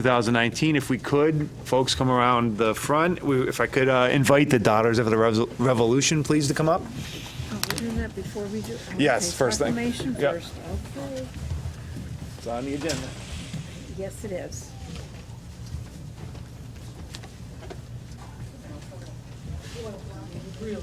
2019. If we could, folks come around the front. If I could invite the Daughters of the Revolution, please, to come up. Oh, we're doing that before we do? Yes, okay, first thing. Proclamation Yep. first, okay. It's on the agenda. Yes, it is. See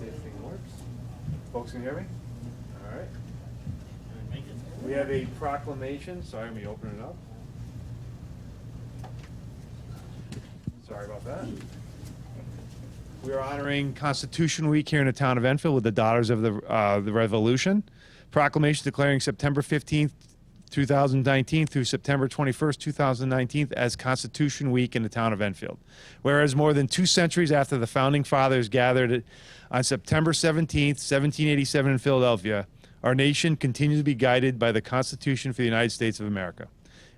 if the thing works. Folks can hear me? All right. We have a proclamation. Sorry, let me open it up. Sorry about that. We are honoring Constitution Week here in the town of Enfield with the Daughters of the Revolution. Proclamation declaring September 15th, 2019 through September 21st, 2019 as Constitution Week in the town of Enfield. Whereas more than 2 centuries after the Founding Fathers gathered on September 17th, 1787 in Philadelphia, our nation continues to be guided by the Constitution for the United States of America.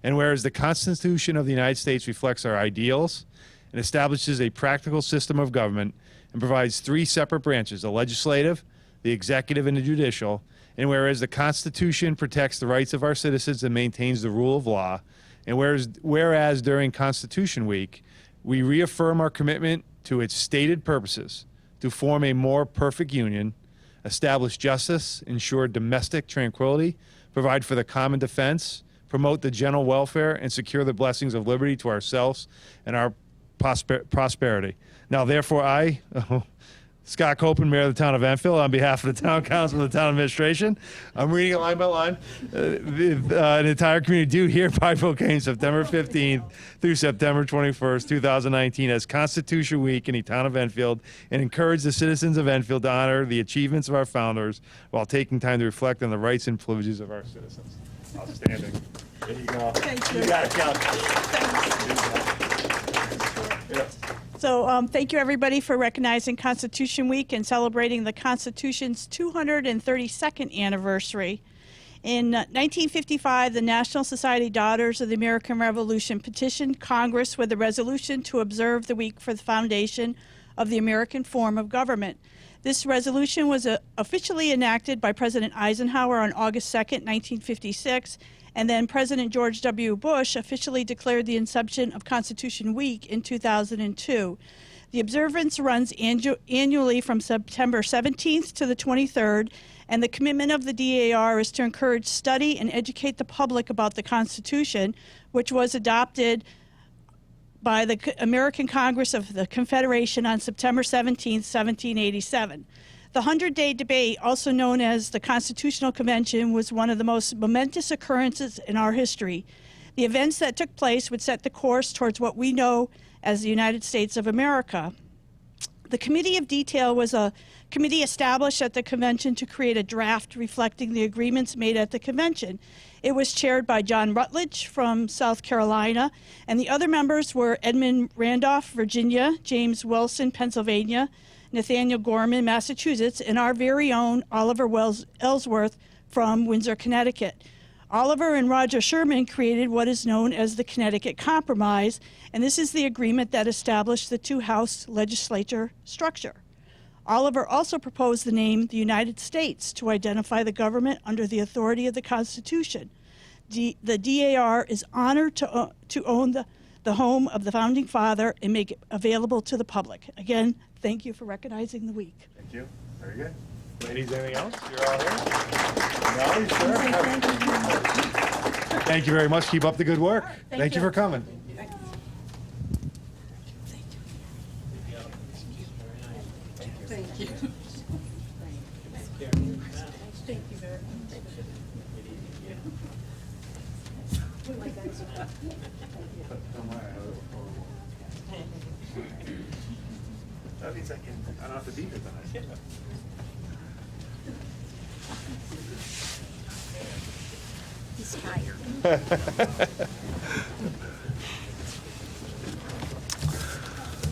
And whereas the Constitution of the United States reflects our ideals and establishes a practical system of government and provides 3 separate branches, the legislative, the executive, and the judicial, and whereas the Constitution protects the rights of our citizens and maintains the rule of law, and whereas during Constitution Week, we reaffirm our commitment to its stated purposes to form a more perfect union, establish justice, ensure domestic tranquility, provide for the common defense, promote the general welfare, and secure the blessings of liberty to ourselves and our prosperity. Now, therefore, I, Scott Copeland, Mayor of the Town of Enfield, on behalf of the Town Council and the Town Administration, I'm reading it line by line. The entire community do hereby proclaim September 15th through September 21st, 2019 as Constitution Week in the Town of Enfield, and encourage the citizens of Enfield to honor the achievements of our founders while taking time to reflect on the rights and privileges of our citizens. Outstanding. There you go. Thank you. You got it, Cal. Yeah. So thank you, everybody, for recognizing Constitution Week and celebrating the Constitution's 232nd anniversary. In 1955, the National Society Daughters of the American Revolution petitioned Congress with a resolution to observe the week for the foundation of the American form of government. This resolution was officially enacted by President Eisenhower on August 2nd, 1956, and then President George W. Bush officially declared the inception of Constitution Week in 2002. The observance runs annually from September 17th to the 23rd, and the commitment of the DAR is to encourage study and educate the public about the Constitution, which was adopted by the American Congress of the Confederation on September 17, 1787. The 100-day debate, also known as the Constitutional Convention, was one of the most momentous occurrences in our history. The events that took place would set the course towards what we know as the United States of America. The Committee of Detail was a committee established at the convention to create a draft reflecting the agreements made at the convention. It was chaired by John Rutledge from South Carolina, and the other members were Edmund Randolph, Virginia, James Wilson, Pennsylvania, Nathaniel Gorman, Massachusetts, and our very own Oliver Ellsworth from Windsor, Connecticut. Oliver and Roger Sherman created what is known as the Connecticut Compromise, and this is the agreement that established the 2-house legislature structure. Oliver also proposed the name the United States to identify the government under the authority of the Constitution. The DAR is honored to own the home of the Founding Father and make it available to the public. Again, thank you for recognizing the week. Thank you. Very good. Ladies, anything else? You're all here? No, you sure? Thank you very much. Keep up the good work. Thank you for coming. Thank you. Thank you very much. That means I don't have to be here tonight. He's tired.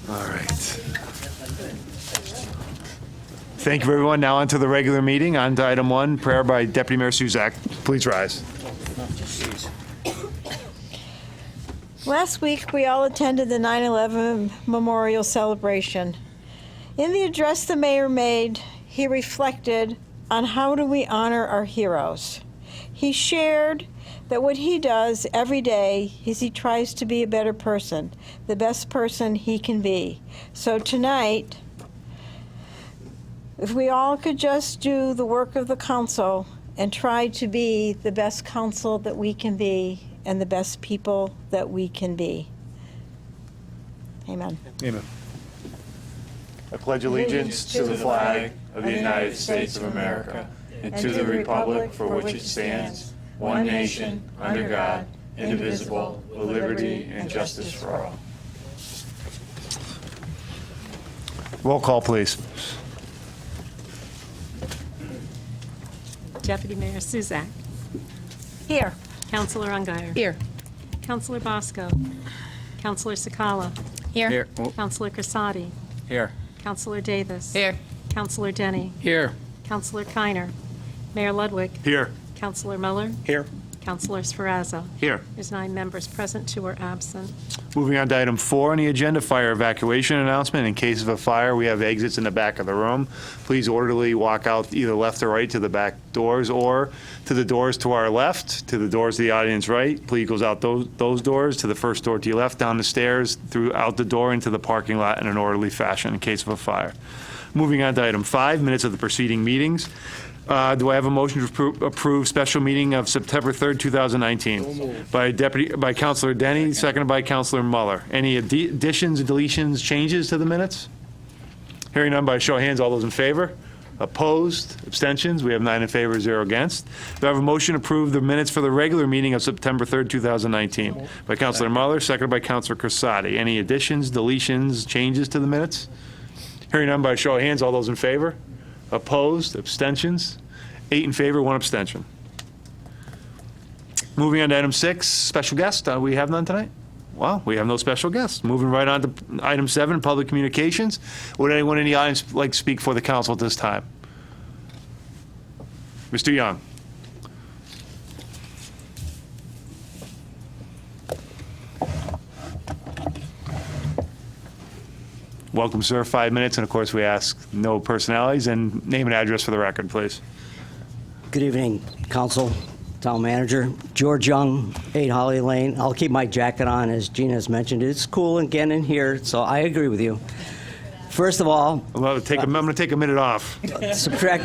All right. Thank you, everyone. Now on to the regular meeting. On to item 1, prayer by Deputy Mayor Suzak. Please rise. Last week, we all attended the 9/11 memorial celebration. In the address the mayor made, he reflected on how do we honor our heroes. He shared that what he does every day is he tries to be a better person, the best person he can be. So tonight, if we all could just do the work of the council and try to be the best council that we can be and the best people that we can be. Amen. Amen. I pledge allegiance to the flag of the United States of America and to the republic for which it stands, one nation, under God, indivisible, with liberty and justice for all. Roll call, please. Deputy Mayor Suzak. Here. Councilor Ungary. Here. Councilor Bosco. Councilor Sakala. Here. Councilor Crisati. Here. Councilor Davis. Here. Councilor Denny. Here. Councilor Keiner. Mayor Ludwig. Here. Councilor Muller. Here. Councilor Sferrazza. Here. There's 9 members present, 2 are absent. Moving on to item 4 on the agenda, fire evacuation announcement. In case of a fire, we have exits in the back of the room. Please orderly walk out either left or right to the back doors or to the doors to our left, to the doors to the audience right. Please goes out those doors, to the first door to your left, down the stairs, through out the door into the parking lot in an orderly fashion in case of a fire. Moving on to item 5, minutes of the preceding meetings. Do I have a motion to approve special meeting of September 3rd, 2019? By Councilor Denny, seconded by Councilor Muller. Any additions, deletions, changes to the minutes? Hearing none, by show of hands, all those in favor? Opposed? Abstentions? We have 9 in favor, 0 against. Do I have a motion to approve the minutes for the regular meeting of September 3rd, 2019? By Councilor Muller, seconded by Councilor Crisati. Any additions, deletions, changes to the minutes? Hearing none, by show of hands, all those in favor? Opposed? Abstentions? 8 in favor, 1 abstention. Moving on to item 6, special guest. We have none tonight? Well, we have no special guests. Moving right on to item 7, public communications. Would anyone in the audience like to speak for the council at this time? Mr. Young. Welcome, sir. 5 minutes, and of course, we ask no personalities, and name and address for the record, please. Good evening, Council, Town Manager. George Young, 8 Holly Lane. I'll keep my jacket on, as Gina has mentioned. It's cool and getting in here, so I agree with you. First of all, I'm going to take a minute off. subtract.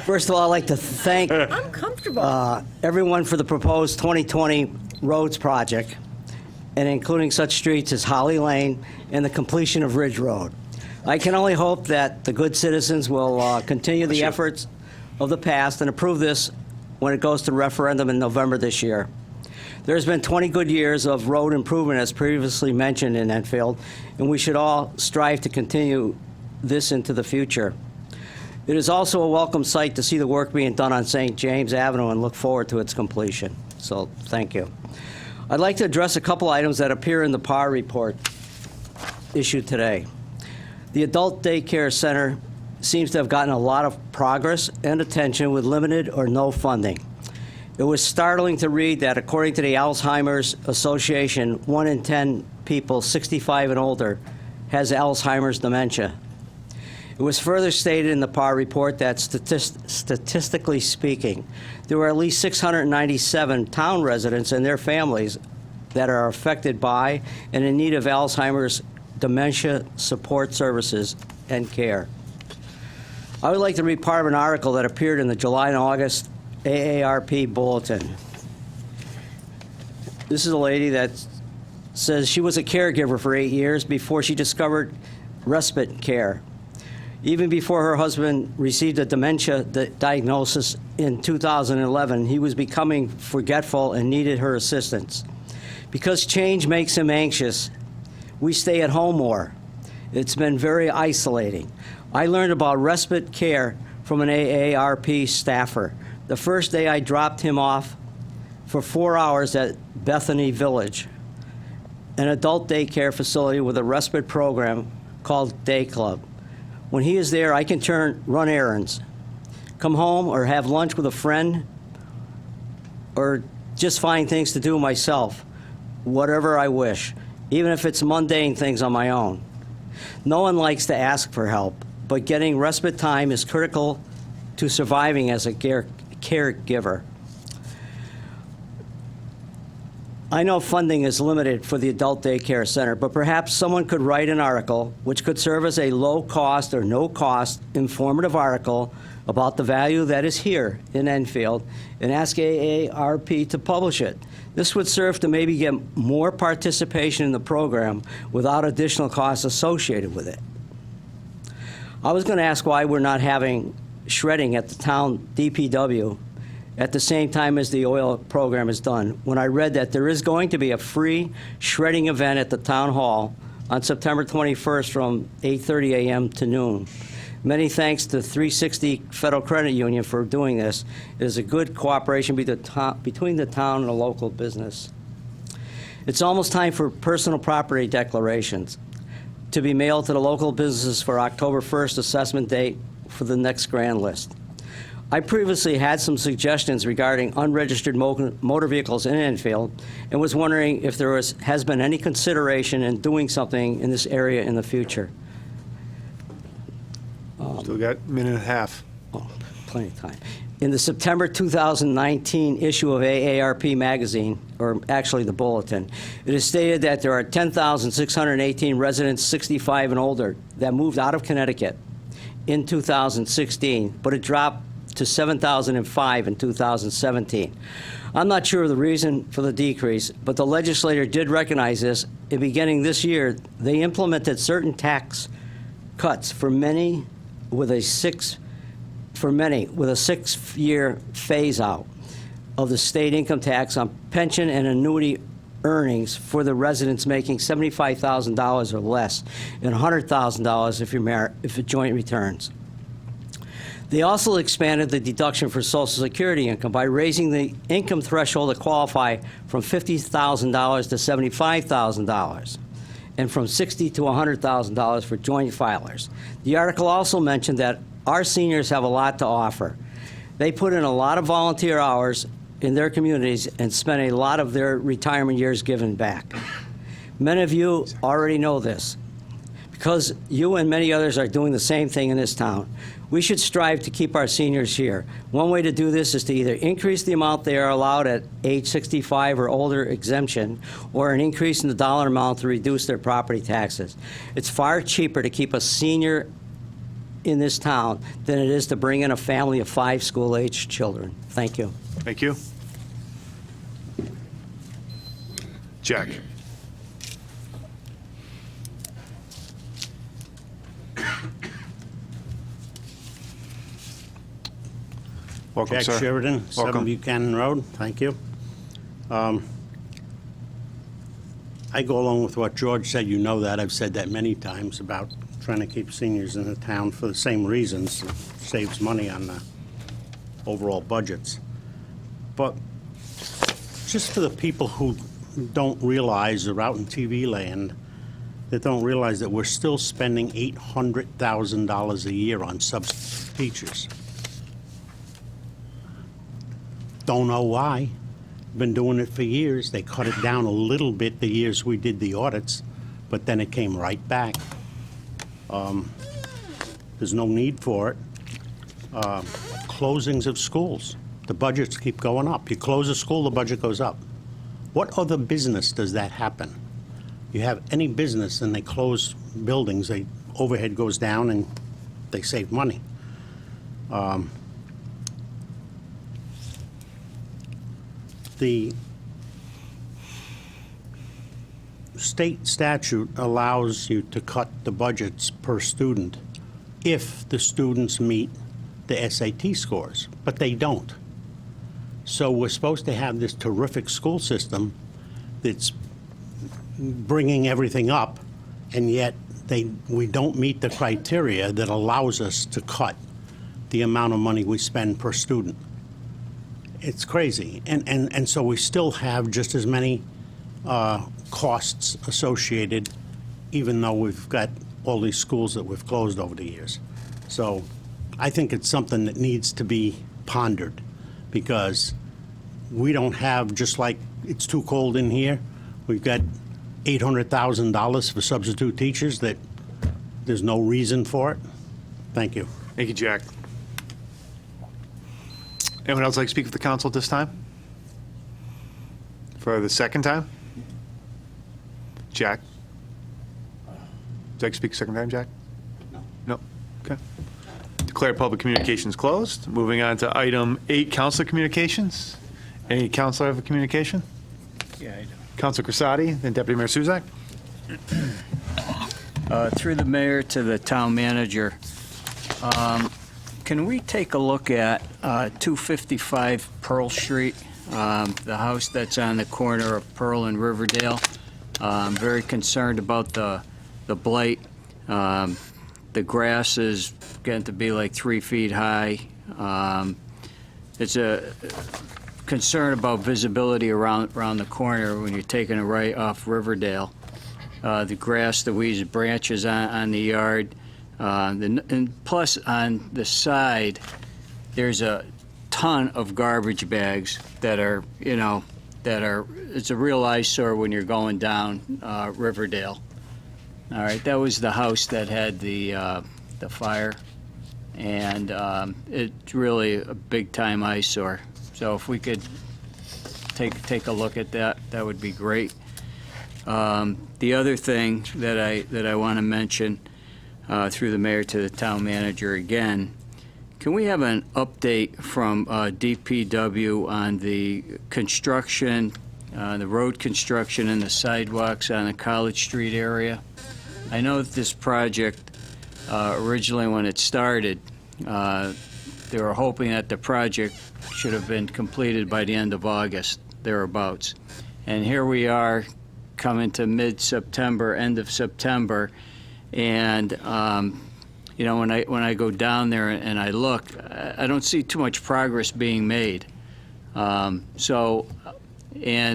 First of all, I'd like to thank I'm comfortable. everyone for the proposed 2020 roads project, and including such streets as Holly Lane and the completion of Ridge Road. I can only hope that the good citizens will continue the efforts of the past and approve this when it goes to referendum in November this year. There's been 20 good years of road improvement, as previously mentioned in Enfield, and we should all strive to continue this into the future. It is also a welcome sight to see the work being done on St. James Avenue and look forward to its completion. So, thank you. I'd like to address a couple items that appear in the PAR report issued today. The Adult Daycare Center seems to have gotten a lot of progress and attention with limited or no funding. It was startling to read that, according to the Alzheimer's Association, 1 in 10 people 65 and older has Alzheimer's dementia. It was further stated in the PAR report that statistically speaking, there were at least 697 town residents and their families that are affected by and in need of Alzheimer's dementia support services and care. I would like to read part of an article that appeared in the July and August AARP Bulletin. This is a lady that says she was a caregiver for 8 years before she discovered respite care. Even before her husband received a dementia diagnosis in 2011, he was becoming forgetful and needed her assistance. Because change makes him anxious, we stay at home more. It's been very isolating. I learned about respite care from an AARP staffer. The first day I dropped him off for 4 hours at Bethany Village, an adult daycare facility with a respite program called Day Club. When he is there, I can run errands, come home or have lunch with a friend, or just find things to do myself, whatever I wish, even if it's mundane things on my own. No one likes to ask for help, but getting respite time is critical to surviving as a caregiver. I know funding is limited for the adult daycare center, but perhaps someone could write an article which could serve as a low-cost or no-cost informative article about the value that is here in Enfield and ask AARP to publish it. This would serve to maybe get more participation in the program without additional costs associated with it. I was going to ask why we're not having shredding at the town DPW at the same time as the oil program is done, when I read that there is going to be a free shredding event at the town hall on September 21st from 8:30 a.m. to noon. Many thanks to 360 Federal Credit Union for doing this. It is a good cooperation between the town and the local business. It's almost time for personal property declarations to be mailed to the local businesses for October 1st assessment date for the next grand list. I previously had some suggestions regarding unregistered motor vehicles in Enfield and was wondering if there has been any consideration in doing something in this area in the future. Still got a minute and a half. Oh, plenty of time. In the September 2019 issue of AARP magazine, or actually the bulletin, it is stated that there are 10,618 residents 65 and older that moved out of Connecticut in 2016, but it dropped to 7,005 in 2017. I'm not sure of the reason for the decrease, but the legislature did recognize this, and beginning this year, they implemented certain tax cuts for many with a 6-year phase-out of the state income tax on pension and annuity earnings for the residents making $75,000 or less, and $100,000 if a joint returns. They also expanded the deduction for Social Security income by raising the income threshold to qualify from $50,000 to $75,000 and from $60,000 to $100,000 for joint filers. The article also mentioned that our seniors have a lot to offer. They put in a lot of volunteer hours in their communities and spend a lot of their retirement years giving back. Many of you already know this, because you and many others are doing the same thing in this town. We should strive to keep our seniors here. One way to do this is to either increase the amount they are allowed at age 65 or older exemption, or an increase in the dollar amount to reduce their property taxes. It's far cheaper to keep a senior in this town than it is to bring in a family of 5 school-aged children. Thank you. Thank you. Jack. Welcome, Jack sir. Sheridan, 7 Welcome. Buchanan Road. Thank you. I go along with what George said. You know that. I've said that many times about trying to keep seniors in the town for the same reasons. It saves money on the overall budgets. But just for the people who don't realize, or out in TV land, that don't realize that we're still spending $800,000 a year on substitute teachers. Don't know why. Been doing it for years. They cut it down a little bit the years we did the audits, but then it came right back. There's no need for it. Closings of schools. The budgets keep going up. You close a school, the budget goes up. What other business does that happen? You have any business and they close buildings, overhead goes down and they save money. The state statute allows you to cut the budgets per student if the students meet the SAT scores, but they don't. So we're supposed to have this terrific school system that's bringing everything up, and yet we don't meet the criteria that allows us to cut the amount of money we spend per student. It's crazy. And so we still have just as many costs associated, even though we've got all these schools that we've closed over the years. So I think it's something that needs to be pondered, because we don't have, just like it's too cold in here, we've got $800,000 for substitute teachers that There's no reason for it. Thank you. Thank you, Jack. Anyone else like to speak for the council at this time? For the second time? Jack? Would you like to speak a second time, Jack? No. No? Okay. Declare public communications closed. Moving on to item 8, council communications. Any councilor have a communication? Yeah, I do. Councilor Crisati, then Deputy Mayor Suzak. Through the mayor to the town manager, can we take a look at 255 Pearl Street, the house that's on the corner of Pearl and Riverdale? I'm very concerned about the blight. The grass is getting to be like 3 feet high. It's a concern about visibility around the corner when you're taking a right off Riverdale. The grass, the weeds, branches on the yard. And plus, on the side, there's a ton of garbage bags that are, it's a real eyesore when you're going down Riverdale. All right, that was the house that had the fire, and it's really a big-time eyesore. So if we could take a look at that, that would be great. The other thing that I want to mention, through the mayor to the town manager again, can we have an update from DPW on the construction, the road construction and the sidewalks on the College Street area? I know that this project, originally when it started, they were hoping that the project should have been completed by the end of August, thereabouts. And here we are coming to mid-September, end of September, and when I go down there and I look, I don't see too much progress being made. And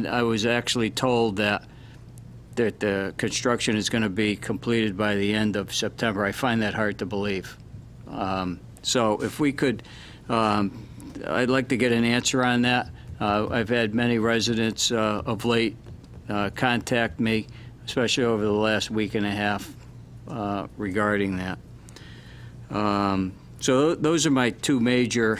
I was actually told that the construction is going to be completed by the end of September. I find that hard to believe. So if we could, I'd like to get an answer on that. I've had many residents of late contact me, especially over the last week and a half, regarding that. So those are my two major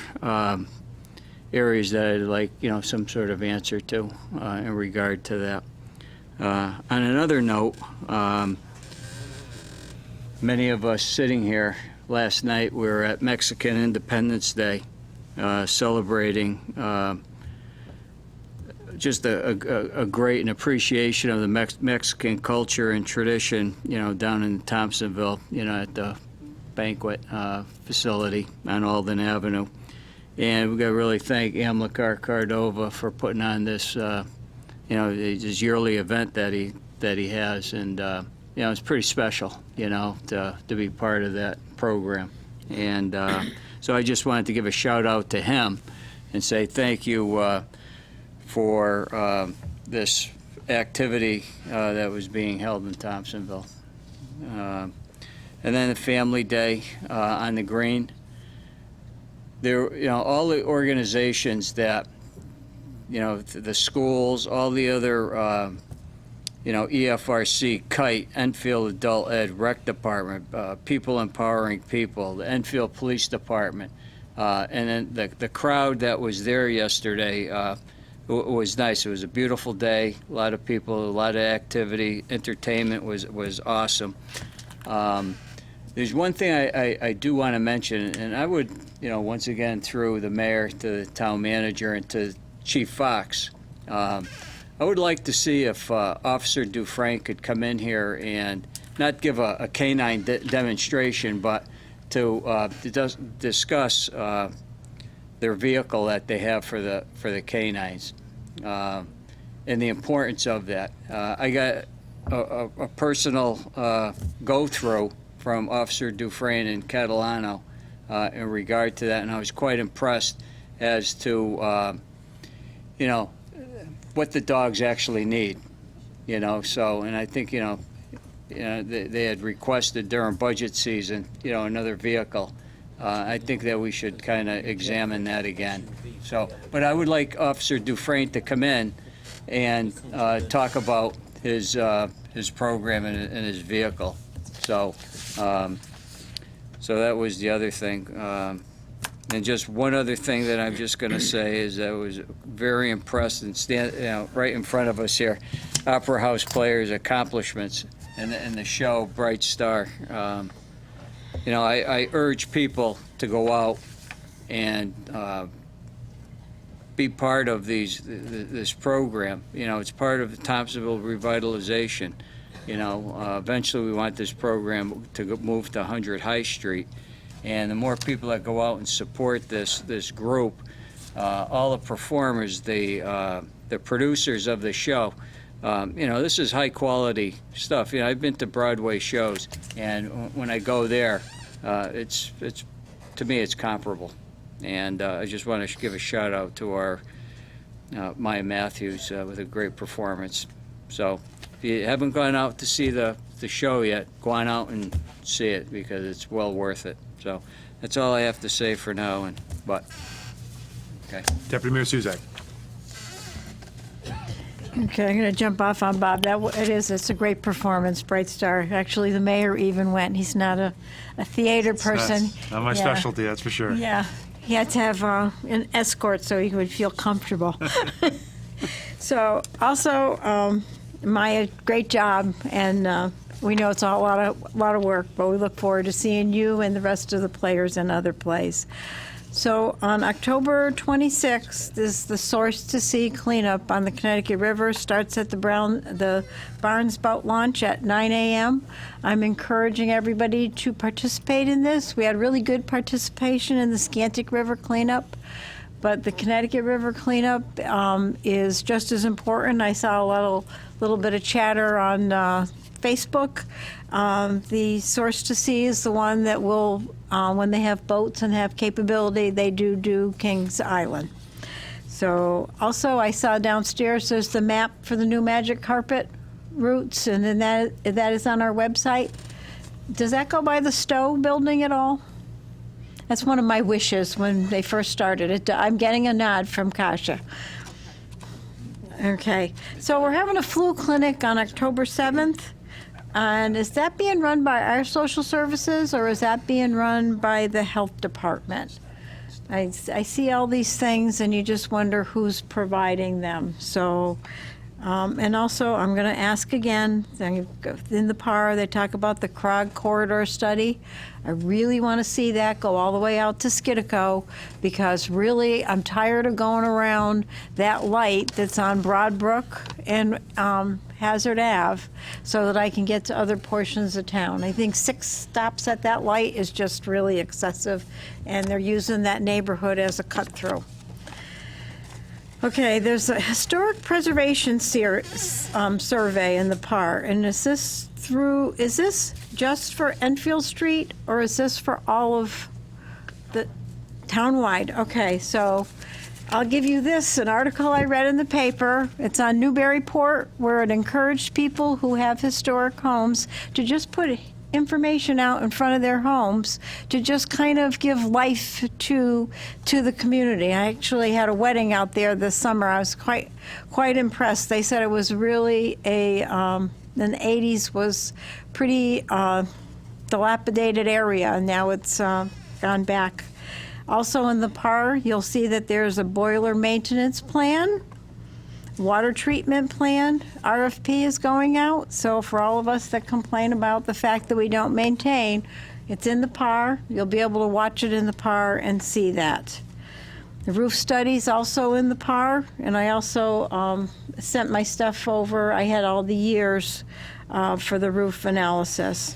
areas that I'd like, some sort of answer to in regard to that. On another note, many of us sitting here last night, we were at Mexican Independence Day, celebrating just a great an appreciation of the Mexican culture and tradition, down in Thompsonville, at the banquet facility on Alden Avenue. And we've got to really thank Amilcar Cordova for putting on this, this yearly event that he has. And, it's pretty special, to be part of that program. And so I just wanted to give a shout out to him and say thank you for this activity that was being held in Thompsonville. And then the Family Day on the Green. There, all the organizations that, the schools, all the other, EFRC, KITE, Enfield Adult Ed, Rec Department, People Empowering People, the Enfield Police Department, and then the crowd that was there yesterday was nice. It was a beautiful day, a lot of people, a lot of activity, entertainment was awesome. There's one thing I do want to mention, and I would, once again, through the mayor to the town manager and to Chief Fox, I would like to see if Officer Dufresne could come in here and not give a canine demonstration, but to discuss their vehicle that they have for the canines, and the importance of that. I got a personal go-through from Officer Dufresne and Catalano in regard to that, and I was quite impressed as to what the dogs actually need. So, and I think they had requested during budget season another vehicle. I think that we should kind of examine that again. So, but I would like Officer Dufresne to come in and talk about his program and his vehicle. So, so that was the other thing. And just one other thing that I'm just going to say is I was very impressed and right in front of us here, Opera House Players' accomplishments in the show Bright Star. I urge people to go out and be part of this program. It's part of the Thompsonville revitalization. Eventually we want this program to move to 100 High Street. And the more people that go out and support this group, all the performers, the producers of the show, this is high quality stuff. I've been to Broadway shows, and when I go there, it's to me it's comparable. And I just want to give a shout out to our Maya Matthews with a great performance. So if you haven't gone out to see the show yet, go on out and see it because it's well worth it. So that's all I have to say for now. Okay. Deputy Mayor Suzak. Okay, I'm going to jump off on Bob. It's a great performance, Bright Star. Actually, the mayor even went. He's not a theater person. Not my Yeah. specialty, that's for sure. Yeah, he had to have an escort so he would feel comfortable. So, also, Maya, great job, and we know it's a lot of work, but we look forward to seeing you and the rest of the players in other plays. So on October 26th is the Source to Sea cleanup on the Connecticut River. Starts at the Barnes Boat Launch at 9 a.m. I'm encouraging everybody to participate in this. We had really good participation in the Scantic River cleanup, but the Connecticut River cleanup is just as important. I saw a little bit of chatter on Facebook. The Source to Sea is the one that will, when they have boats and have capability, they do Kings Island. So also I saw downstairs there's the map for the new Magic Carpet routes, and then that is on our website. Does that go by the Stowe building at all? That's one of my wishes when they first started it. I'm getting a nod from Kasha. Okay, so we're having a flu clinic on October 7th. And is that being run by our social services, or is that being run by the health department? I see all these things, and you just wonder who's providing them. So, and also, I'm going to ask again, in the PAR, they talk about the Krog Corridor Study. I really want to see that go all the way out to Skidco, because really, I'm tired of going around that light that's on Broadbrook and Hazard Ave so that I can get to other portions of town. I think 6 stops at that light is just really excessive, and they're using that neighborhood as a cut-through. Okay, there's a historic preservation survey in the PAR, and is this just for Enfield Street, or is this for all of the townwide? Okay, so I'll give you an article I read in the paper. It's on Newburyport, where it encouraged people who have historic homes to just put information out in front of their homes to just kind of give life to the community. I actually had a wedding out there this summer. I was quite impressed. They said it was really in the 80s was pretty dilapidated area, and now it's gone back. Also in the PAR, you'll see that there's a boiler maintenance plan, water treatment plan. RFP is going out. So for all of us that complain about the fact that we don't maintain, it's in the PAR. You'll be able to watch it in the PAR and see that. The roof study's also in the PAR, and I also sent my stuff over. I had all the years for the roof analysis.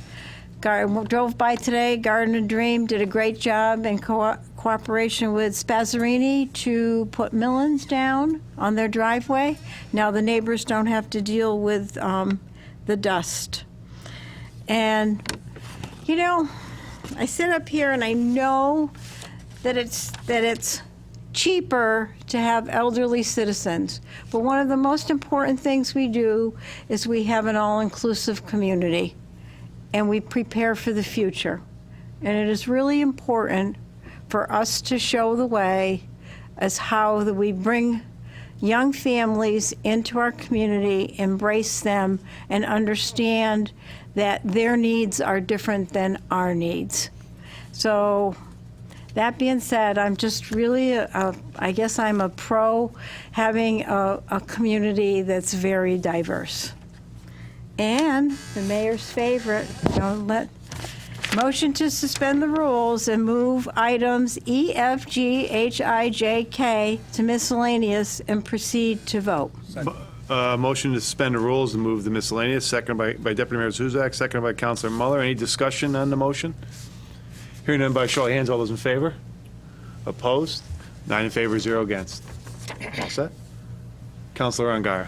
Drove by today, Garden and Dream did a great job in cooperation with Spazzarini to put millings down on their driveway. Now the neighbors don't have to deal with the dust. And, I sit up here and I know that it's cheaper to have elderly citizens. But one of the most important things we do is we have an all-inclusive community, and we prepare for the future. And it is really important for us to show the way as how that we bring young families into our community, embrace them, and understand that their needs are different than our needs. So that being said, I'm just really, I guess I'm a pro having a community that's very diverse. And the mayor's favorite, motion to suspend the rules and move items E, F, G, H, I, J, K to miscellaneous and proceed to vote. Motion to suspend the rules and move the miscellaneous, seconded by Deputy Mayor Zuzak, seconded by Councilor Muller. Any discussion on the motion? Hearing none by show of hands, all those in favor? Opposed? 9 in favor, 0 against. All set? Councilor Ongara.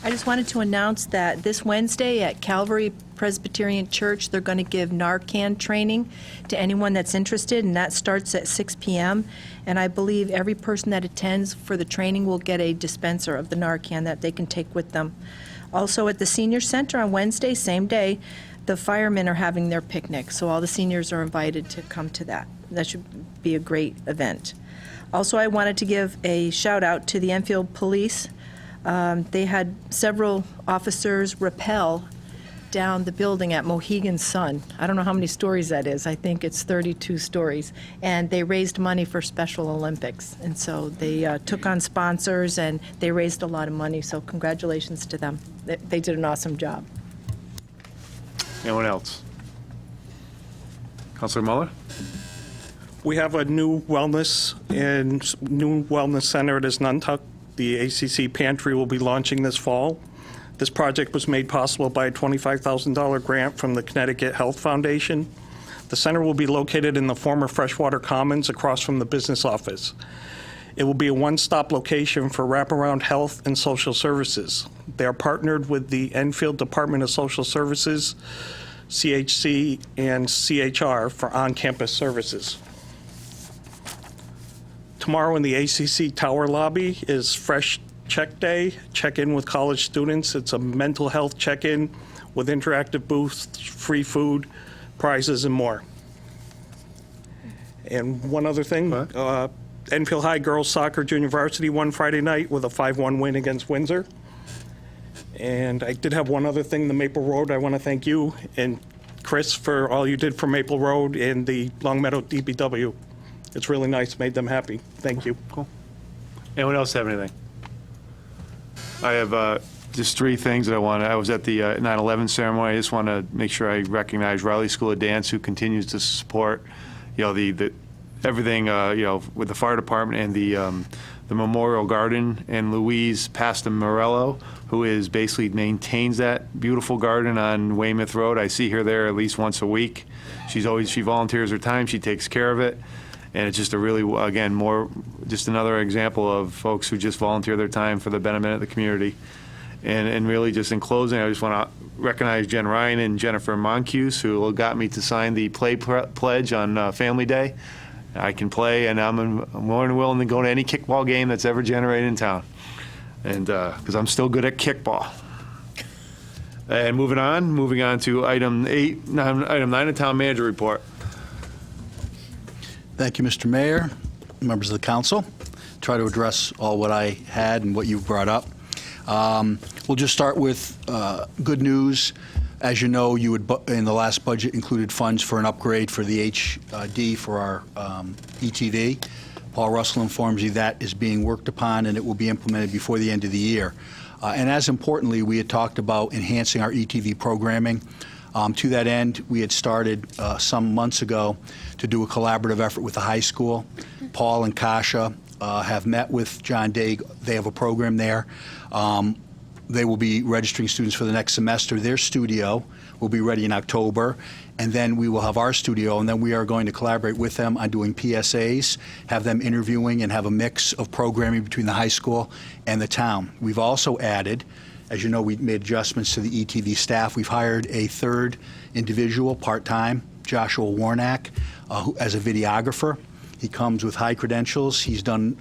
I just wanted to announce that this Wednesday at Calvary Presbyterian Church, they're going to give Narcan training to anyone that's interested, and that starts at 6 p.m. And I believe every person that attends for the training will get a dispenser of the Narcan that they can take with them. Also at the Senior Center on Wednesday, same day, the firemen are having their picnic, so all the seniors are invited to come to that. That should be a great event. Also, I wanted to give a shout out to the Enfield Police. They had several officers rappel down the building at Mohegan Sun. I don't know how many stories that is. I think it's 32 stories. And they raised money for Special Olympics. And so they took on sponsors and they raised a lot of money. So congratulations to them. They did an awesome job. Anyone else? Councilor Muller? We have a new wellness center at Nuntuck. The ACC Pantry will be launching this fall. This project was made possible by a $25,000 grant from the Connecticut Health Foundation. The center will be located in the former Freshwater Commons across from the business office. It will be a one-stop location for wraparound health and social services. They are partnered with the Enfield Department of Social Services, CHC, and CHR for on-campus services. Tomorrow in the ACC Tower lobby is Fresh Check Day, check-in with college students. It's a mental health check-in with interactive booths, free food, prizes, and more. And one other thing, Enfield High Girls Soccer Junior Varsity won Friday night with a 5-1 win against Windsor. And I did have one other thing, the Maple Road. I want to thank you and Chris for all you did for Maple Road and the Long Meadow DPW. It's really nice, made them happy. Thank you. Cool. Anyone else have anything? I have just 3 things that I was at the 9/11 ceremony. I just want to make sure I recognize Riley School of Dance, who continues to support, the everything, with the fire department and the Memorial Garden, and Louise Pasta Morello, who is basically maintains that beautiful garden on Weymouth Road. I see her there at least once a week. She volunteers her time. She takes care of it. And it's just a really, again, just another example of folks who just volunteer their time for the betterment of the community. And really, just in closing, I just want to recognize Jen Ryan and Jennifer Moncuse, who got me to sign the play pledge on Family Day. I can play, and I'm more than willing to go to any kickball game that's ever generated in town, and because I'm still good at kickball. And moving on to item 9, the town manager report. Thank you, Mr. Mayor, members of the council. Try to address all what I had and what you've brought up. We'll just start with good news. As you know, you would, in the last budget, included funds for an upgrade for the HD for our ETV. Paul Russell informs you that is being worked upon, and it will be implemented before the end of the year. And as importantly, we had talked about enhancing our ETV programming. To that end, we had started some months ago to do a collaborative effort with the high school. Paul and Kasha have met with John Daig. They have a program there. They will be registering students for the next semester. Their studio will be ready in October, and then we will have our studio, and then we are going to collaborate with them on doing PSAs, have them interviewing, and have a mix of programming between the high school and the town. We've also added, as you know, we made adjustments to the ETV staff. We've hired a 3rd individual, part-time, Joshua Warnack, as a videographer. He comes with high credentials. He's done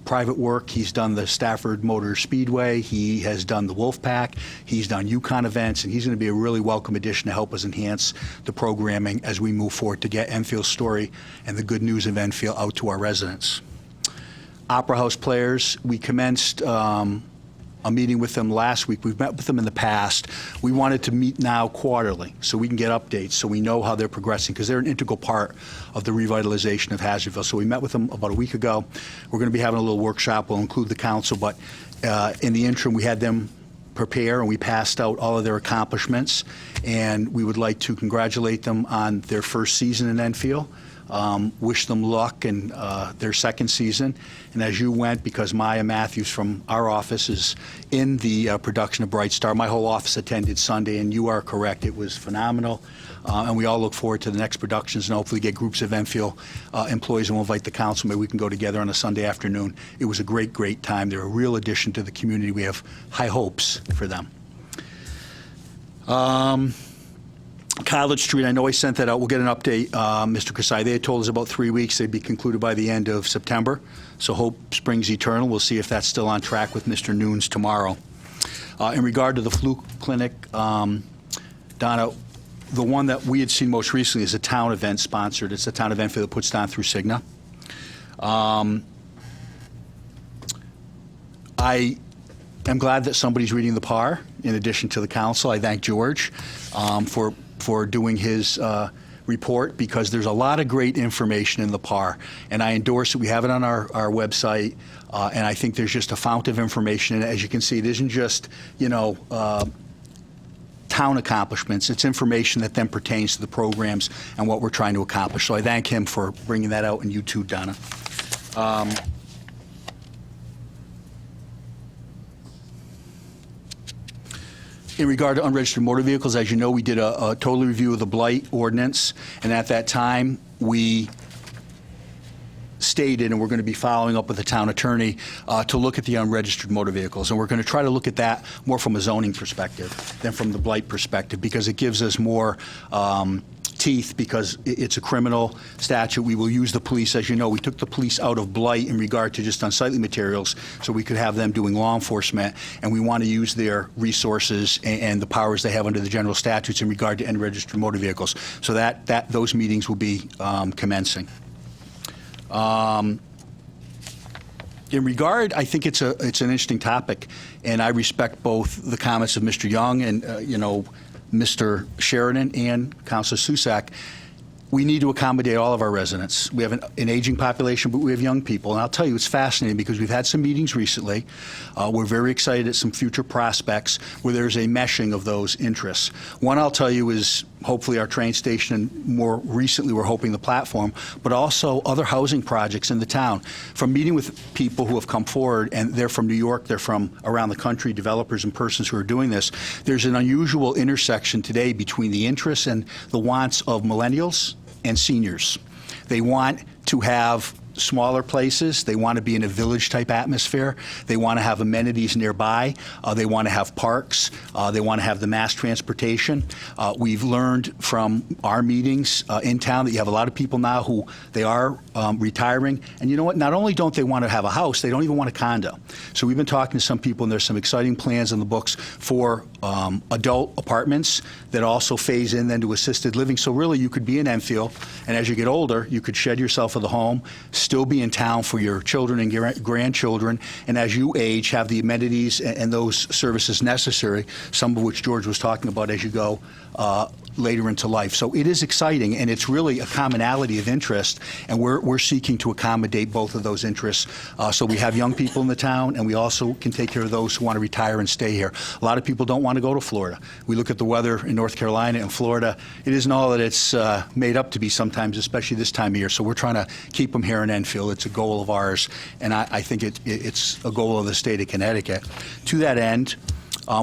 private work. He's done the Stafford Motor Speedway. He has done the Wolfpack. He's done Yukon events, and he's going to be a really welcome addition to help us enhance the programming as we move forward to get Enfield's story and the good news of Enfield out to our residents. Opera House players. We commenced a meeting with them last week. We've met with them in the past. We wanted to meet now quarterly so we can get updates, so we know how they're progressing, because they're an integral part of the revitalization of Hazardville. So we met with them about a week ago. We're going to be having a little workshop. We'll include the council, but in the interim, we had them prepare, and we passed out all of their accomplishments, and we would like to congratulate them on their first season in Enfield. Wish them luck in their second season. And as you went, because Maya Matthews from our office is in the production of Bright Star, my whole office attended Sunday, and you are correct. It was phenomenal. And we all look forward to the next productions and hopefully get groups of Enfield employees, and we'll invite the council. Maybe we can go together on a Sunday afternoon. It was a great, great time. They're a real addition to the community. We have high hopes for them. College Street, I know I sent that out. We'll get an update, Mr. Kasai. They had told us about 3 weeks. They'd be concluded by the end of September. So hope springs eternal. We'll see if that's still on track with Mr. Nunes tomorrow. In regard to the flu clinic, Donna, the one that we had seen most recently is a town event sponsored. It's a town event that puts down through Cigna. I am glad that somebody's reading the PAR in addition to the council. I thank George for doing his report, because there's a lot of great information in the PAR, and I endorse it. We have it on our website, and I think there's just a fount of information. And as you can see, it isn't just, town accomplishments. It's information that then pertains to the programs and what we're trying to accomplish. So I thank him for bringing that out, and you too, Donna. In regard to unregistered motor vehicles, as you know, we did a total review of the blight ordinance, and at that time, we stated, and we're going to be following up with the town attorney to look at the unregistered motor vehicles. And we're going to try to look at that more from a zoning perspective than from the blight perspective, because it gives us more teeth, because it's a criminal statute. We will use the police. As you know, we took the police out of blight in regard to just unsightly materials, so we could have them doing law enforcement, and we want to use their resources and the powers they have under the general statutes in regard to unregistered motor vehicles. So those meetings will be commencing. In regard, I think it's an interesting topic, and I respect both the comments of Mr. Young and Mr. Sheridan and Councilor Susak. We need to accommodate all of our residents. We have an aging population, but we have young people. And I'll tell you, it's fascinating, because we've had some meetings recently. We're very excited at some future prospects where there's a meshing of those interests. One, I'll tell you, is hopefully our train station, and more recently we're hoping the platform, but also other housing projects in the town. From meeting with people who have come forward, and they're from New York, they're from around the country, developers and persons who are doing this, there's an unusual intersection today between the interests and the wants of millennials and seniors. They want to have smaller places. They want to be in a village-type atmosphere. They want to have amenities nearby. They want to have parks. They want to have the mass transportation. We've learned from our meetings in town that you have a lot of people now who they are retiring. And you know what? Not only don't they want to have a house, they don't even want a condo. So we've been talking to some people, and there's some exciting plans in the books for adult apartments that also phase in then to assisted living. So really, you could be in Enfield, and as you get older, you could shed yourself of the home, still be in town for your children and grandchildren, and as you age, have the amenities and those services necessary, some of which George was talking about as you go later into life. So it is exciting, and it's really a commonality of interest, and we're seeking to accommodate both of those interests. So we have young people in the town, and we also can take care of those who want to retire and stay here. A lot of people don't want to go to Florida. We look at the weather in North Carolina and Florida. It isn't all that it's made up to be sometimes, especially this time of year. So we're trying to keep them here in Enfield. It's a goal of ours, and I think it's a goal of the state of Connecticut. To that end,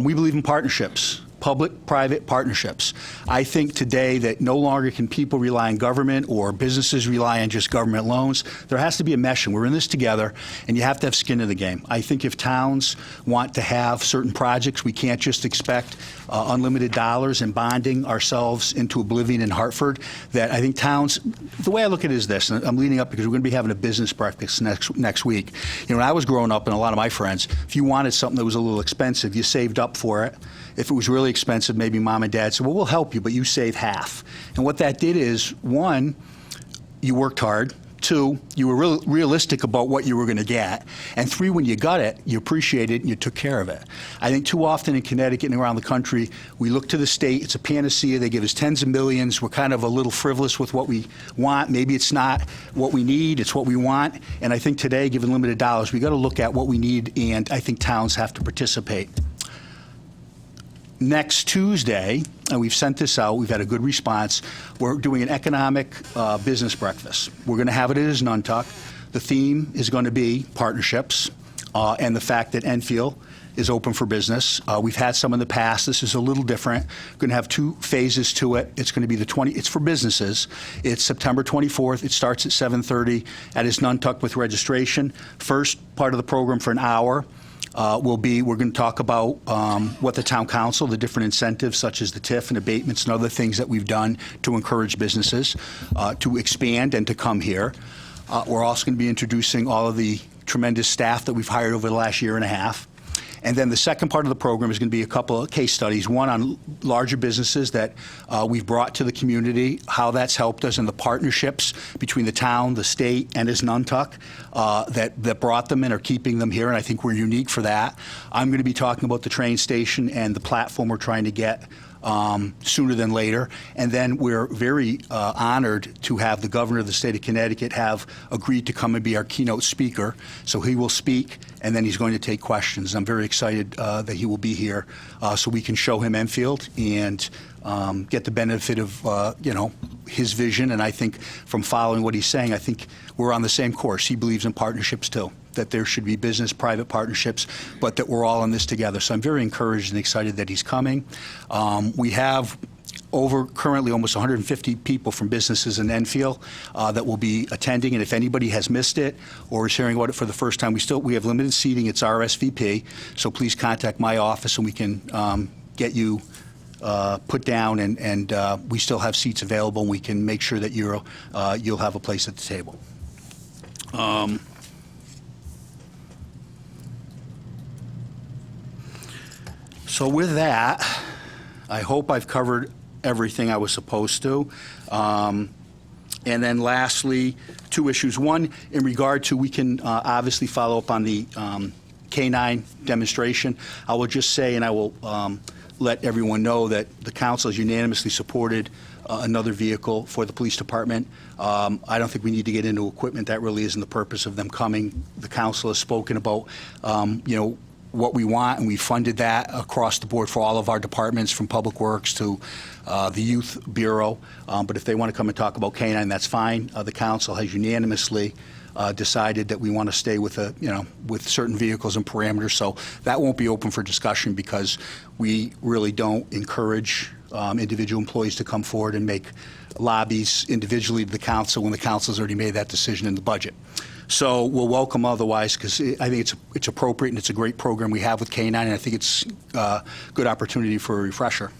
we believe in partnerships. Public-private partnerships. I think today that no longer can people rely on government or businesses rely on just government loans. There has to be a meshing. We're in this together, and you have to have skin in the game. I think if towns want to have certain projects, we can't just expect unlimited dollars and bonding ourselves into oblivion in Hartford. That I think towns, the way I look at it is this, and I'm leading up because we're going to be having a business breakfast next week. When I was growing up, and a lot of my friends, if you wanted something that was a little expensive, you saved up for it. If it was really expensive, maybe mom and dad said, well, we'll help you, but you save half. And what that did is, one, you worked hard. 2, you were realistic about what you were going to get. And 3, when you got it, you appreciated it and you took care of it. I think too often in Connecticut and around the country, we look to the state, it's a panacea, they give us tens of millions, we're kind of a little frivolous with what we want. Maybe it's not what we need, it's what we want. And I think today, given limited dollars, we got to look at what we need, and I think towns have to participate. Next Tuesday, and we've sent this out, we've had a good response, we're doing an economic business breakfast. We're going to have it at Nuntuck. The theme is going to be partnerships and the fact that Enfield is open for business. We've had some in the past. This is a little different. We're going to have 2 phases to it. It's going to be it's for businesses. It's September 24th. It starts at 7:30 at Nuntuck with registration. First part of the program for an hour we're going to talk about what the town council, the different incentives such as the TIF and abatements and other things that we've done to encourage businesses to expand and to come here. We're also going to be introducing all of the tremendous staff that we've hired over the last year and a half. And then the second part of the program is going to be a couple of case studies, one on larger businesses that we've brought to the community, how that's helped us, and the partnerships between the town, the state, and Nuntuck that brought them and are keeping them here, and I think we're unique for that. I'm going to be talking about the train station and the platform we're trying to get sooner than later. And then we're very honored to have the governor of the state of Connecticut have agreed to come and be our keynote speaker. So he will speak, and then he's going to take questions. I'm very excited that he will be here so we can show him Enfield and get the benefit of his vision. And I think from following what he's saying, I think we're on the same course. He believes in partnerships too, that there should be business-private partnerships, but that we're all in this together. So I'm very encouraged and excited that he's coming. We have currently almost 150 people from businesses in Enfield that will be attending, and if anybody has missed it or is hearing about it for the first time, we have limited seating. It's RSVP, so please contact my office and we can get you put down, and we still have seats available, and we can make sure that you'll have a place at the table. So with that, I hope I've covered everything I was supposed to. And then lastly, 2 issues. One, in regard to, we can obviously follow up on the K-9 demonstration. I will just say, and I will let everyone know, that the council has unanimously supported another vehicle for the police department. I don't think we need to get into equipment. That really isn't the purpose of them coming. The council has spoken about, what we want, and we funded that across the board for all of our departments, from Public Works to the Youth Bureau. But if they want to come and talk about K-9, that's fine. The council has unanimously decided that we want to stay with with certain vehicles and parameters. So that won't be open for discussion, because we really don't encourage individual employees to come forward and make lobbies individually to the council when the council's already made that decision in the budget. So we'll welcome otherwise, because I think it's appropriate, and it's a great program we have with K-9, and I think it's a good opportunity for a refresher.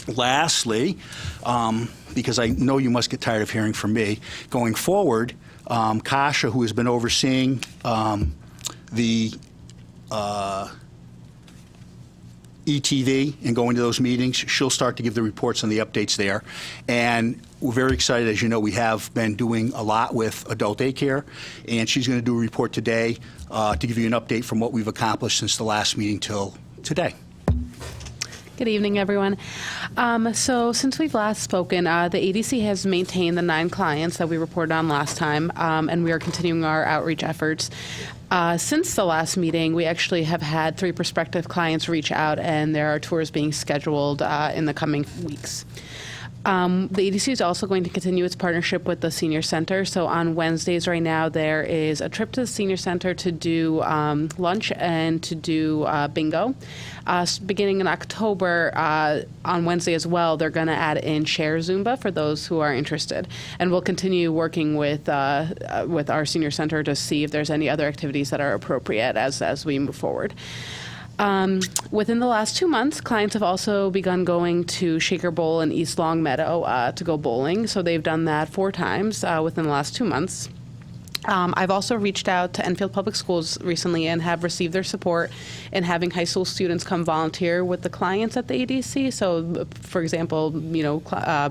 Lastly, because I know you must get tired of hearing from me, going forward, Kasha, who has been overseeing the ETV and going to those meetings, she'll start to give the reports on the updates there. And we're very excited. As you know, we have been doing a lot with adult daycare, and she's going to do a report today to give you an update from what we've accomplished since the last meeting till today. Good evening, everyone. So since we've last spoken, the ADC has maintained the 9 clients that we reported on last time, and we are continuing our outreach efforts. Since the last meeting, we actually have had 3 prospective clients reach out, and there are tours being scheduled in the coming weeks. The ADC is also going to continue its partnership with the Senior Center. So on Wednesdays right now, there is a trip to the Senior Center to do lunch and to do bingo. Beginning in October, on Wednesday as well, they're going to add in Share Zumba for those who are interested. And we'll continue working with our Senior Center to see if there's any other activities that are appropriate as we move forward. Within the last 2 months, clients have also begun going to Shaker Bowl in East Long Meadow to go bowling. So they've done that 4 times within the last 2 months. I've also reached out to Enfield Public Schools recently and have received their support in having high school students come volunteer with the clients at the ADC. So, for example,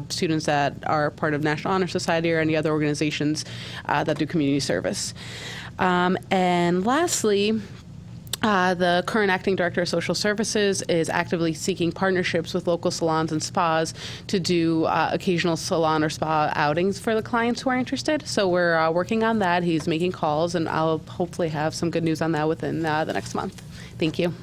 students that are part of National Honor Society or any other organizations that do community service. And lastly, the current acting director of social services is actively seeking partnerships with local salons and spas to do occasional salon or spa outings for the clients who are interested. So we're working on that. He's making calls, and I'll hopefully have some good news on that within the next month. Thank you.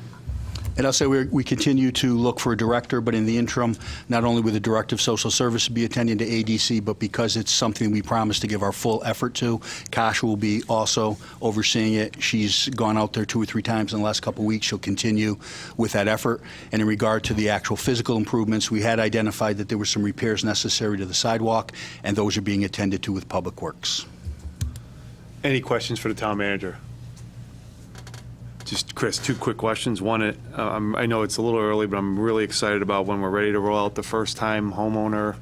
And I'll say we continue to look for a director, but in the interim, not only will the Director of Social Service be attending to ADC, but because it's something we promised to give our full effort to, Kasha will be also overseeing it. She's gone out there 2 or 3 times in the last couple of weeks. She'll continue with that effort. And in regard to the actual physical improvements, we had identified that there were some repairs necessary to the sidewalk, and those are being attended to with Public Works. Any questions for the town manager? Just, Chris, 2 quick questions. One, I know it's a little early, but I'm really excited about when we're ready to roll out the first-time homeowner.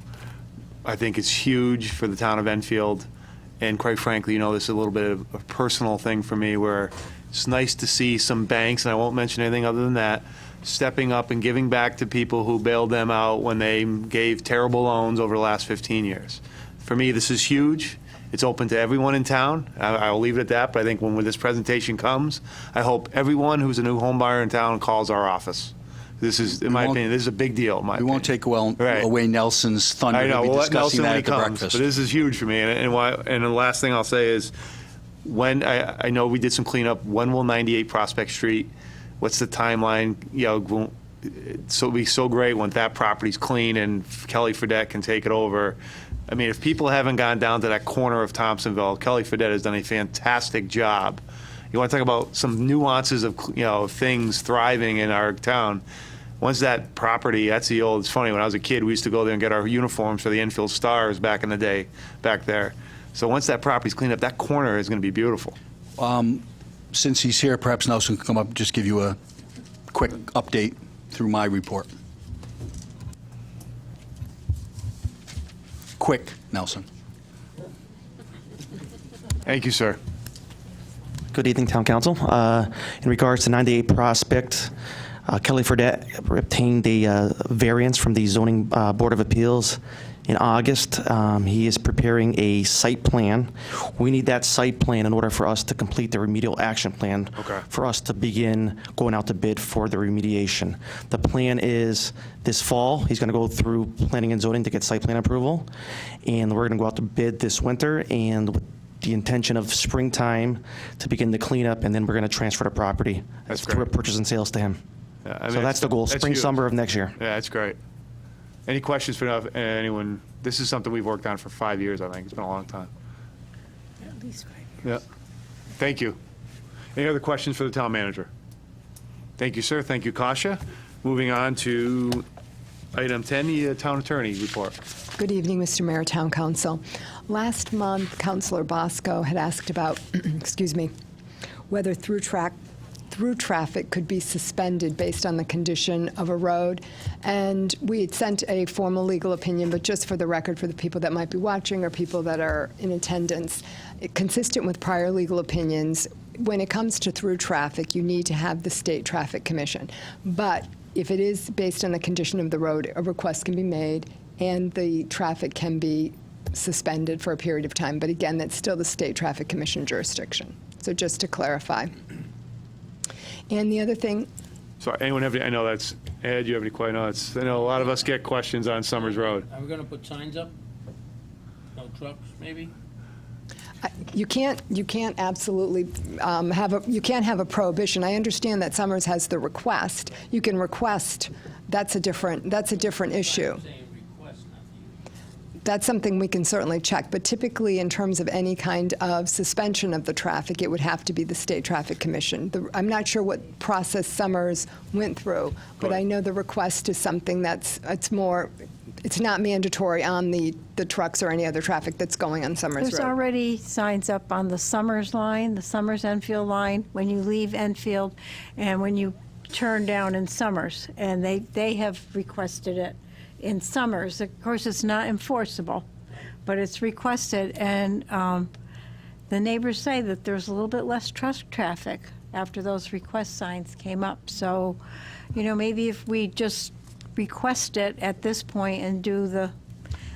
I think it's huge for the town of Enfield. And quite frankly, this is a little bit of a personal thing for me where it's nice to see some banks, and I won't mention anything other than that, stepping up and giving back to people who bailed them out when they gave terrible loans over the last 15 years. For me, this is huge. It's open to everyone in town. I'll leave it at that, but I think when this presentation comes, I hope everyone who's a new home buyer in town calls our office. This is, in my opinion, this is a big deal. We won't take away Nelson's thunder. I know, We'll we'll be let Nelson discussing that when he at the comes, breakfast. but this is huge for me. And the last thing I'll say is, when I know we did some cleanup, when will 98 Prospect Street, what's the timeline? So it'll be so great when that property's clean and Kelly Fredette can take it over. I mean, if people haven't gone down to that corner of Thompsonville, Kelly Fredette has done a fantastic job. You want to talk about some nuances of, things thriving in our town. Once that property, it's funny, when I was a kid, we used to go there and get our uniforms for the Enfield Stars back in the day, back there. So once that property's cleaned up, that corner is going to be beautiful. Since he's here, perhaps Nelson can come up and just give you a quick update through my report. Quick, Nelson. Thank you, sir. Good evening, Town Council. In regards to 98 Prospect, Kelly Fredette obtained a variance from the Zoning Board of Appeals in August. He is preparing a site plan. We need that site plan in order for us to complete the remedial action plan, for us to begin going out to bid for the remediation. The plan is this fall, he's going to go through planning and zoning to get site plan approval, and we're going to go out to bid this winter, and with the intention of springtime to begin the cleanup, and then we're going to transfer the property through purchase and sales to him. So that's the goal, spring, summer of next year. Yeah, that's great. Any questions for anyone? This is something we've worked on for 5 years, I think. It's been a long time. At least 5 Yeah. years. Thank you. Any other questions for the town manager? Thank you, sir. Thank you, Kasha. Moving on to item 10, the town attorney report. Good evening, Mr. Mayor, Town Council. Last month, Councilor Bosco had asked about, whether through traffic could be suspended based on the condition of a road. And we had sent a formal legal opinion, but just for the record, for the people that might be watching or people that are in attendance, consistent with prior legal opinions, when it comes to through traffic, you need to have the State Traffic Commission. But if it is based on the condition of the road, a request can be made and the traffic can be suspended for a period of time. But again, that's still the State Traffic Commission jurisdiction. So just to clarify. And the other thing. Sorry, anyone have any, I know that's, Ed, you have any questions? I know a lot of us get questions on Summers Road. Are we going to put signs up? No trucks, maybe? You can't absolutely you can't have a prohibition. I understand that Summers has the request. You can request. That's a different issue. That's something we can certainly check. But typically, in terms of any kind of suspension of the traffic, it would have to be the State Traffic Commission. I'm not sure what process Summers went through, but I know the request is something it's not mandatory on the trucks or any other traffic that's going on Summers Road. There's already signs up on the Summers line, the Summers-Enfield line, when you leave Enfield and when you turn down in Summers, and they have requested it in Summers. Of course, it's not enforceable, but it's requested, and the neighbors say that there's a little bit less truck traffic after those request signs came up. So, maybe if we just request it at this point and do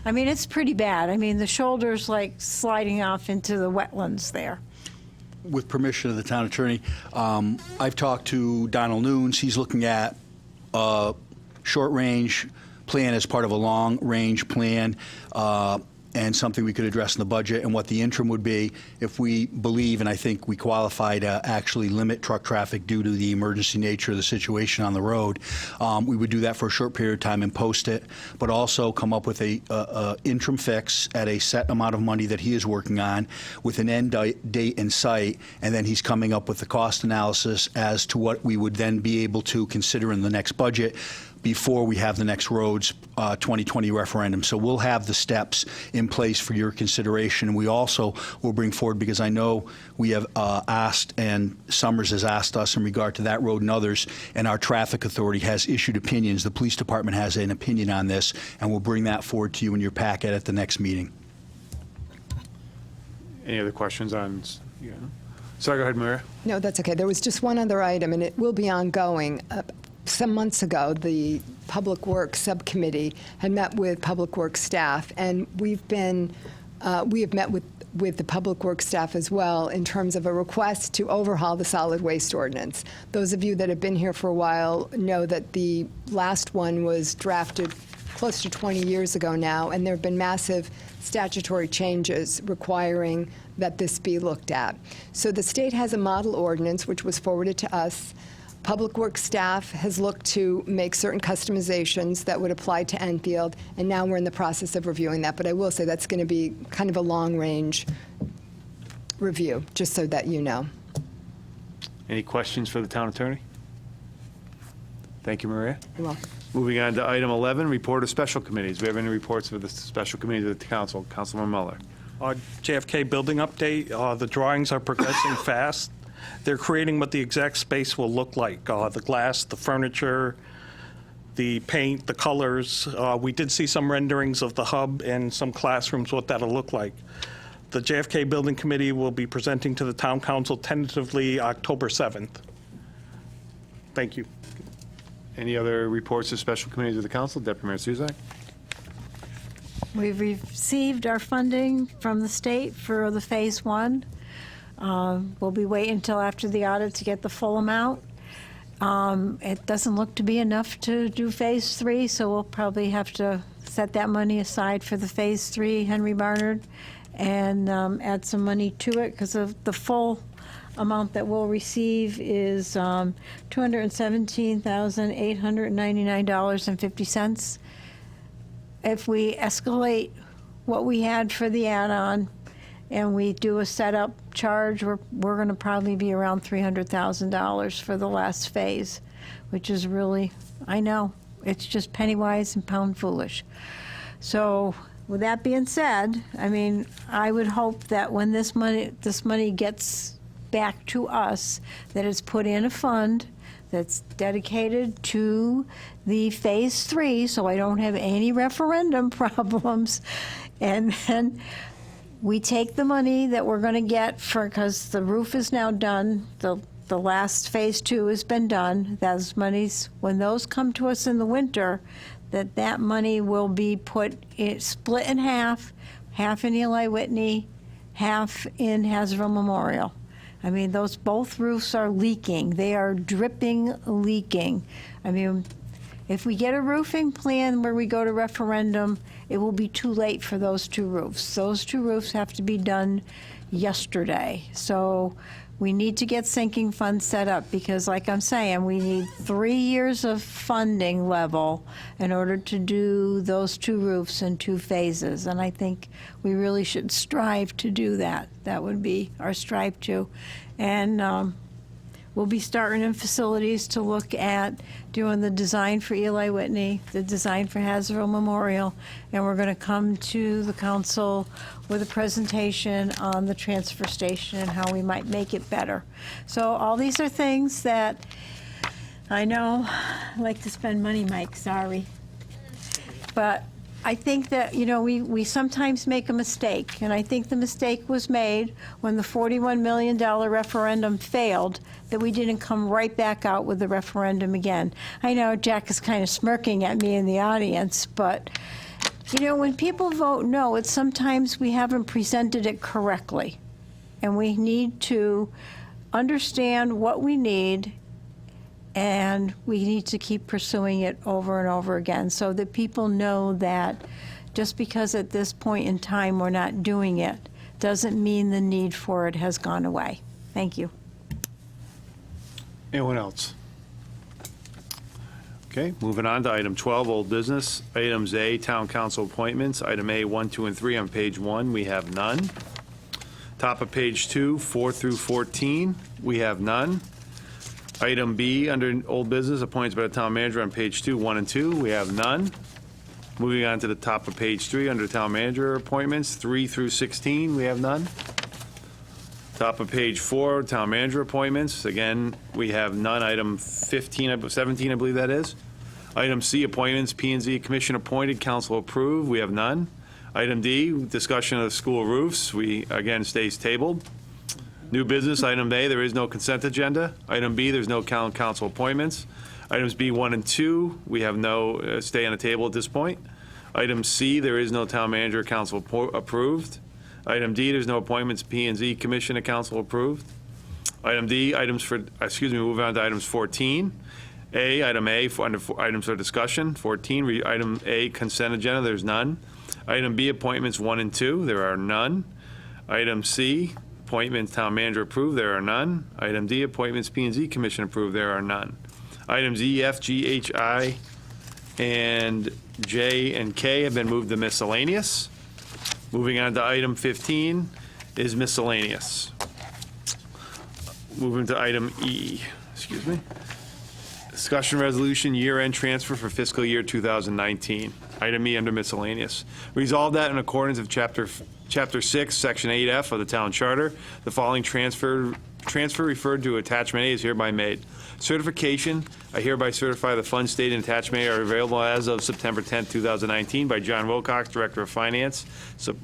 it's pretty bad. The shoulder's like sliding off into the wetlands there. With permission of the town attorney, I've talked to Donald Nunes. He's looking at a short-range plan as part of a long-range plan, and something we could address in the budget, and what the interim would be if we believe, and I think we qualify to actually limit truck traffic due to the emergency nature of the situation on the road. We would do that for a short period of time and post it, but also come up with a interim fix at a set amount of money that he is working on with an end date in sight, and then he's coming up with the cost analysis as to what we would then be able to consider in the next budget before we have the next roads 2020 referendum. So we'll have the steps in place for your consideration. We also will bring forward, because I know we have asked, and Summers has asked us in regard to that road and others, and our traffic authority has issued opinions. The police department has an opinion on this, and we'll bring that forward to you in your packet at the next meeting. Any other questions on? Sorry, go ahead, Maria. No, that's okay. There was just one other item, and it will be ongoing. Some months ago, the Public Works Subcommittee had met with Public Works staff, and we have met with the Public Works staff as well in terms of a request to overhaul the solid waste ordinance. Those of you that have been here for a while know that the last one was drafted close to 20 years ago now, and there have been massive statutory changes requiring that this be looked at. So the state has a model ordinance which was forwarded to us. Public Works staff has looked to make certain customizations that would apply to Enfield, and now we're in the process of reviewing that. But I will say that's going to be kind of a long-range review, just so that you know. Any questions for the town attorney? Thank you, Maria. You're welcome. Moving on to item 11, report of special committees. Do we have any reports of the special committees of the council? Councilman Muller. JFK building update. The drawings are progressing fast. They're creating what the exact space will look like. The glass, the furniture, the paint, the colors. We did see some renderings of the hub and some classrooms, what that'll look like. The JFK Building Committee will be presenting to the Town Council tentatively October 7th. Thank you. Any other reports of special committees of the council? Deputy Mayor Suzak. We've received our funding from the state for the Phase 1. We'll be waiting until after the audit to get the full amount. It doesn't look to be enough to do Phase 3, so we'll probably have to set that money aside for the Phase 3 Henry Barnard and add some money to it, because of the full amount that we'll receive is $217,899.50. If we escalate what we had for the add-on and we do a setup charge, we're going to probably be around $300,000 for the last phase, which is really, I know, it's just penny wise and pound foolish. So with that being said, I would hope that when this money gets back to us, that it's put in a fund that's dedicated to the Phase 3, so I don't have any referendum problems. And then we take the money that we're going to get because the roof is now done, the last Phase 2 has been done. Those monies, when those come to us in the winter, that money will be split in half in Eli Whitney, half in Hazardville Memorial. Those both roofs are leaking. They are dripping leaking. If we get a roofing plan where we go to referendum, it will be too late for those two roofs. Those two roofs have to be done yesterday. So we need to get sinking funds set up because, like I'm saying, we need 3 years of funding level in order to do those two roofs in 2 phases. And I think we really should strive to do that. That would be our strive to. And we'll be starting in facilities to look at doing the design for Eli Whitney, the design for Hazardville Memorial, and we're going to come to the council with a presentation on the transfer station and how we might make it better. So all these are things that I know I like to spend money, Mike, sorry. But I think that, we sometimes make a mistake, and I think the mistake was made when the $41 million referendum failed, that we didn't come right back out with the referendum again. I know Jack is kind of smirking at me in the audience, but, when people vote no, it's sometimes we haven't presented it correctly. And we need to understand what we need, and we need to keep pursuing it over and over again so that people know that just because at this point in time we're not doing it doesn't mean the need for it has gone away. Thank you. Anyone else? Okay, moving on to item 12, old business. Items A, town council appointments. Item A, 1, 2, and 3 on page 1, we have none. Top of page 2, 4 through 14, we have none. Item B, under old business, appointments by the town manager on page 2, 1 and 2, we have none. Moving on to the top of page 3, under town manager appointments, 3 through 16, we have none. Top of page 4, town manager appointments, again, we have none. Item 17, I believe that is. Item C, appointments, P&Z commission appointed, council approved, we have none. Item D, discussion of school roofs, we, again, stays tabled. New business, item A, there is no consent agenda. Item B, there's no council appointments. Items B, 1 and 2, we have no, stay on the table at this point. Item C, there is no town manager, council approved. Item D, there's no appointments, P&Z commission and council approved. Item D, move on to items 14. Item A, under items for discussion. 14, item A, consent agenda, there's none. Item B, appointments 1 and 2, there are none. Item C, appointments town manager approved, there are none. Item D, appointments P&Z commission approved, there are none. Items E, F, G, H, I, and J and K have been moved to miscellaneous. Moving on to item 15 is miscellaneous. Moving to item E, discussion resolution year-end transfer for fiscal year 2019. Item E under miscellaneous. Resolved that in accordance with Chapter 6, Section 8F of the Town Charter, the following transfer referred to attachment A is hereby made. Certification, I hereby certify the funds stated in attachment A are available as of September 10, 2019 by John Wilcox, Director of Finance,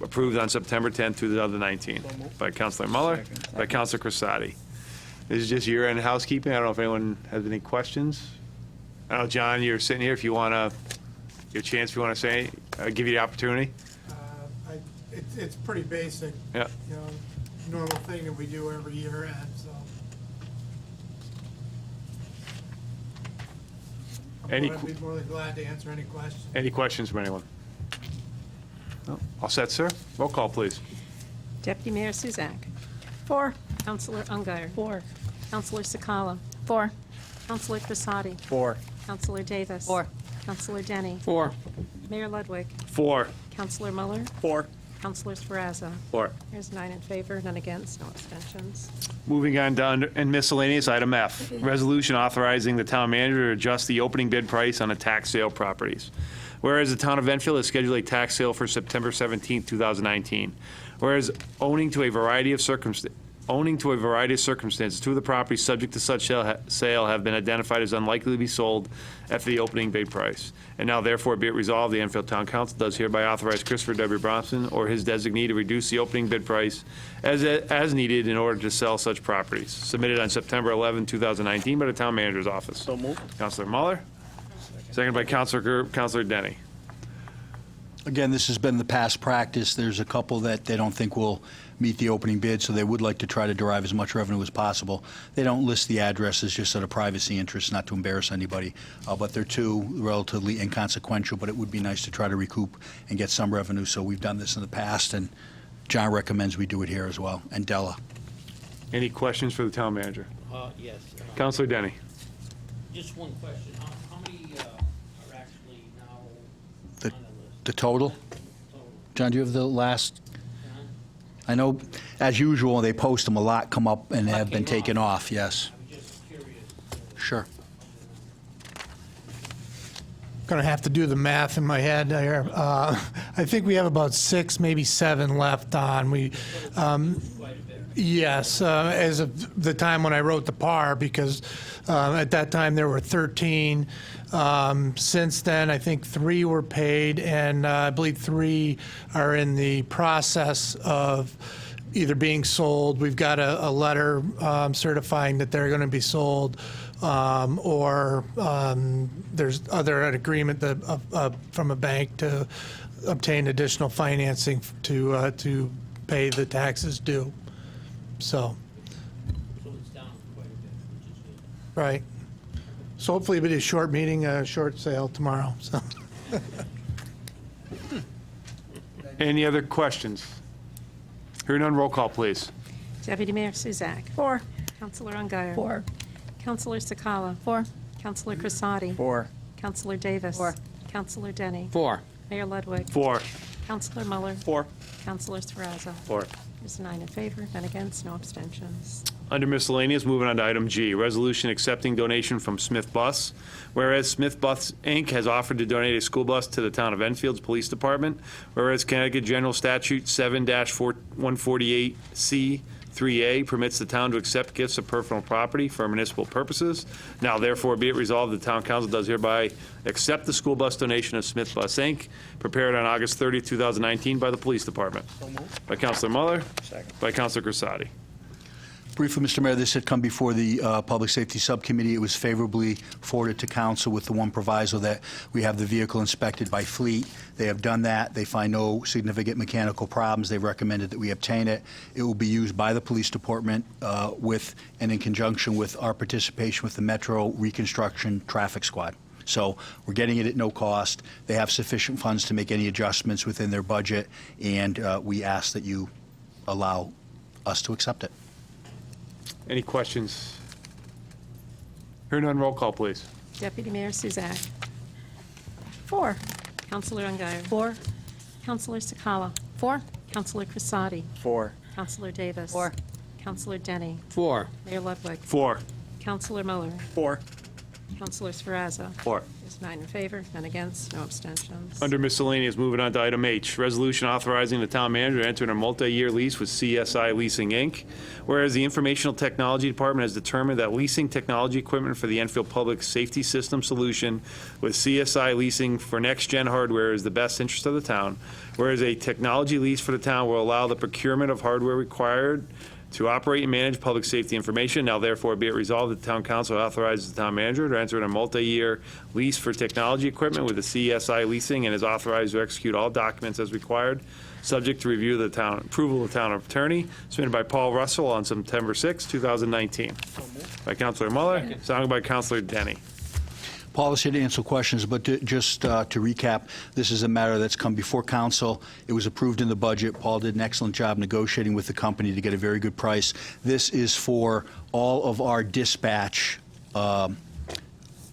approved on September 10, 2019 by Councilor Muller, by Councilor Crissati. This is just year-end housekeeping. I don't know if anyone has any questions. I know, John, you're sitting here. If you want to, your chance, if you want to say, give you the opportunity. It's pretty basic. Yeah. Normal thing that we do every year end, so. I'd be more than glad to answer any questions. Any questions from anyone? No? All set, sir? Roll call, please. Deputy Mayor Suzak. 4. Councilor Ungary. 4. Councilor Sakala. 4. Councilor Crissati. 4. Councilor Davis. 4. Councilor Denny. 4. Mayor Ludwig. 4. Councilor Muller. 4. Councilor Sferrazza. 4. There's 9 in favor, none against, no abstentions. Moving on to and miscellaneous, item F. Resolution authorizing the town manager to adjust the opening bid price on the tax sale properties. Whereas the town of Enfield has scheduled a tax sale for September 17, 2019. Whereas owning to a variety of circumstances, two of the properties subject to such sale have been identified as unlikely to be sold at the opening bid price. And now therefore be it resolved, the Enfield Town Council does hereby authorize Christopher W. Bronson or his designee to reduce the opening bid price as needed in order to sell such properties. Submitted on September 11, 2019 by the town manager's office. So moved. Councilor Muller. Seconded by Councilor Denny. Again, this has been the past practice. There's a couple that they don't think will meet the opening bid, so they would like to try to derive as much revenue as possible. They don't list the addresses just out of privacy interests, not to embarrass anybody, but they're two relatively inconsequential, but it would be nice to try to recoup and get some revenue, so we've done this in the past, and John recommends we do it here as well, and Della. Any questions for the town manager? Yes. Councilor Denny. Just one question. How many are actually now on the list? The total? John, do you have the last? I know, as usual, they post them a lot, come up and have been taken off, yes. I'm just curious. Sure. Gonna have to do the math in my head here. I think we have about 6, maybe 7 left on. Yes, as of the time when I wrote the PAR, because at that time there were 13. Since then, I think 3 were paid, and I believe 3 are in the process of either being sold. We've got a letter certifying that they're going to be sold, or there's an agreement that, from a bank to obtain additional financing to pay the taxes due. So, it's down quite a bit, which is good. right. So hopefully it'll be a short meeting, a short sale tomorrow. So. Any other questions? Hearing none, roll call, please. Deputy Mayor Suzak. 4. Counselor Ungary. 4. Counselor Sakala. 4. Counselor Crissati. 4. Counselor Davis. 4. Counselor Denny. 4. Mayor Ludwig. 4. Counselor Muller. 4. Counselor Sferrazza. 4. There's 9 in favor, none against, no abstentions. Under miscellaneous, moving on to item G, resolution accepting donation from Smith Bus. Whereas Smith Bus, Inc. has offered to donate a school bus to the town of Enfield's Police Department. Whereas Connecticut General Statute 7-148C3A permits the town to accept gifts of personal property for municipal purposes. Now therefore be it resolved, the town council does hereby accept the school bus donation of Smith Bus, Inc., prepared on August 30th, 2019 by the Police Department. By Councilor Muller. Second. By Councilor Crissati. Briefly, Mr. Mayor, this had come before the Public Safety Subcommittee. It was favorably forwarded to council with the one proviso that we have the vehicle inspected by Fleet. They have done that. They find no significant mechanical problems. They recommended that we obtain it. It will be used by the police department with and in conjunction with our participation with the Metro Reconstruction Traffic Squad. So we're getting it at no cost. They have sufficient funds to make any adjustments within their budget, and we ask that you allow us to accept it. Any questions? Hearing none, roll call, please. Deputy Mayor Suzak. 4. Counselor Ungary. 4. Counselor Sakala. 4. Counselor Crissati. 4. Counselor Davis. 4. Counselor Denny. 4. Mayor Ludwig. 4. Counselor Muller. 4. Counselor Sferrazza. 4. There's 9 in favor, none against, no abstentions. Under miscellaneous, moving on to item H, resolution authorizing the town manager to enter in a multi-year lease with CSI Leasing, Inc. Whereas the Informational Technology Department has determined that leasing technology equipment for the Enfield Public Safety System solution with CSI Leasing for next-gen hardware is the best interest of the town. Whereas a technology lease for the town will allow the procurement of hardware required to operate and manage public safety information. Now therefore be it resolved that the town council authorizes the town manager to enter in a multi-year lease for technology equipment with the CSI Leasing and is authorized to execute all documents as required, subject to review of the town, approval of the town attorney, submitted by Paul Russell on September 6, 2019. By Councilor Muller, seconded by Councilor Denny. Paul is here to answer questions, but just to recap, this is a matter that's come before council. It was approved in the budget. Paul did an excellent job negotiating with the company to get a very good price. This is for all of our dispatch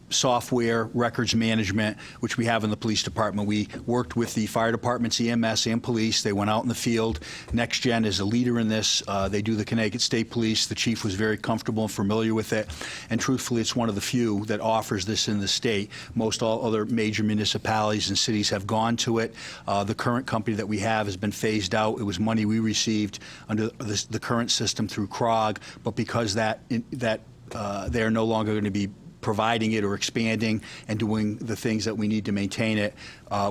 software, records management, which we have in the police department. We worked with the fire departments, EMS, and police. They went out in the field. NextGen is a leader in this. They do the Connecticut State Police. The chief was very comfortable and familiar with it. And truthfully, it's one of the few that offers this in the state. Most all other major municipalities and cities have gone to it. The current company that we have has been phased out. It was money we received under the current system through CROG, but because they are no longer going to be providing it or expanding and doing the things that we need to maintain it,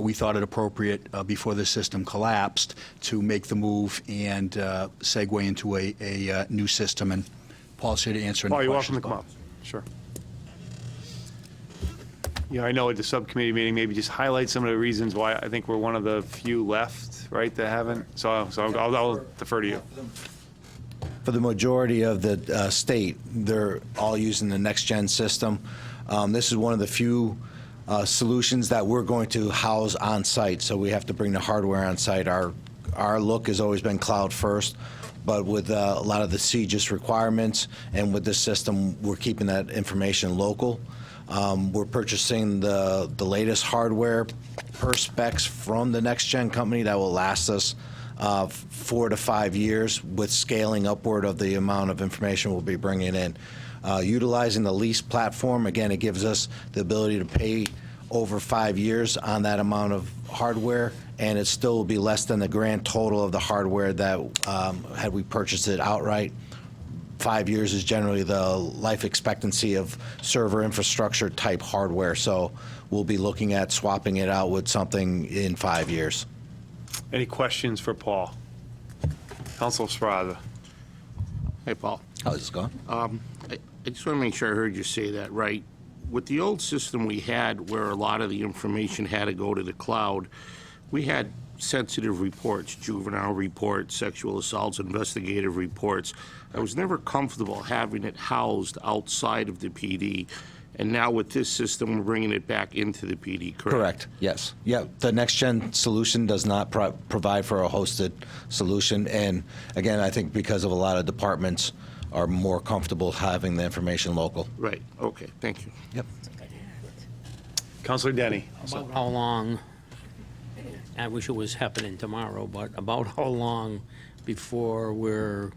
we thought it appropriate before the system collapsed to make the move and segue into a new system. And Paul's here to answer any Paul, you're questions. welcome to come up. Sure. Yeah, I know at the subcommittee meeting, maybe just highlight some of the reasons why I think we're one of the few left, right, that haven't. So I'll defer to you. For the majority of the state, they're all using the next-gen system. This is one of the few solutions that we're going to house on site, so we have to bring the hardware on site. Our look has always been cloud first, but with a lot of the CGIS requirements and with this system, we're keeping that information local. We're purchasing the latest hardware per specs from the next-gen company that will last us 4 to 5 years, with scaling upward of the amount of information we'll be bringing in. Utilizing the lease platform, again, it gives us the ability to pay over 5 years on that amount of hardware, and it still will be less than the grand total of the hardware that had we purchased it outright. 5 years is generally the life expectancy of server infrastructure type hardware, so we'll be looking at swapping it out with something in 5 years. Any questions for Paul? Councilor Sferrazza. Hey, Paul. How's this going? I just want to make sure I heard you say that right. With the old system we had, where a lot of the information had to go to the cloud, we had sensitive reports, juvenile reports, sexual assaults, investigative reports. I was never comfortable having it housed outside of the PD. And now with this system, we're bringing it back into the PD, correct? Correct, yes. Yeah, the next-gen solution does not provide for a hosted solution. And again, I think because of a lot of departments are more comfortable having the information local. Right, okay, thank you. Yep. Councilor Denny. About how long, I wish it was happening tomorrow, but about how long before we're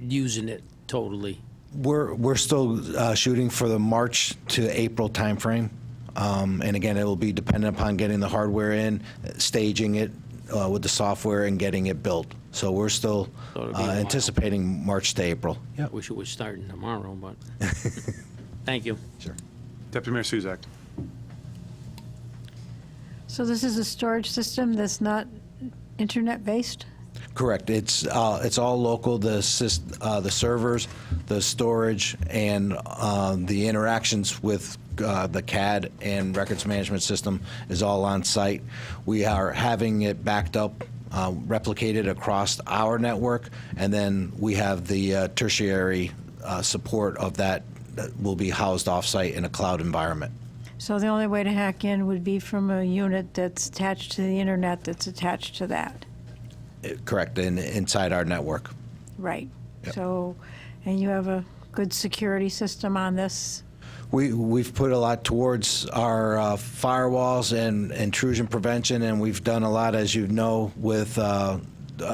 using it totally? We're still shooting for the March to April timeframe. And again, it will be dependent upon getting the hardware in, staging it with the software, and getting it built. So we're still So it'll be a while. anticipating March to April. I wish it was starting tomorrow, but, thank you. Sure. Deputy Mayor Suzak. So this is a storage system that's not internet-based? Correct. It's all local. The servers, the storage, and the interactions with the CAD and records management system is all on site. We are having it backed up, replicated across our network, and then we have the tertiary support of that will be housed off-site in a cloud environment. So the only way to hack in would be from a unit that's attached to the internet that's attached to that? Correct, inside our network. Right. Yep. So, and you have a good security system on this? We've put a lot towards our firewalls and intrusion prevention, and we've done a lot, as you know, with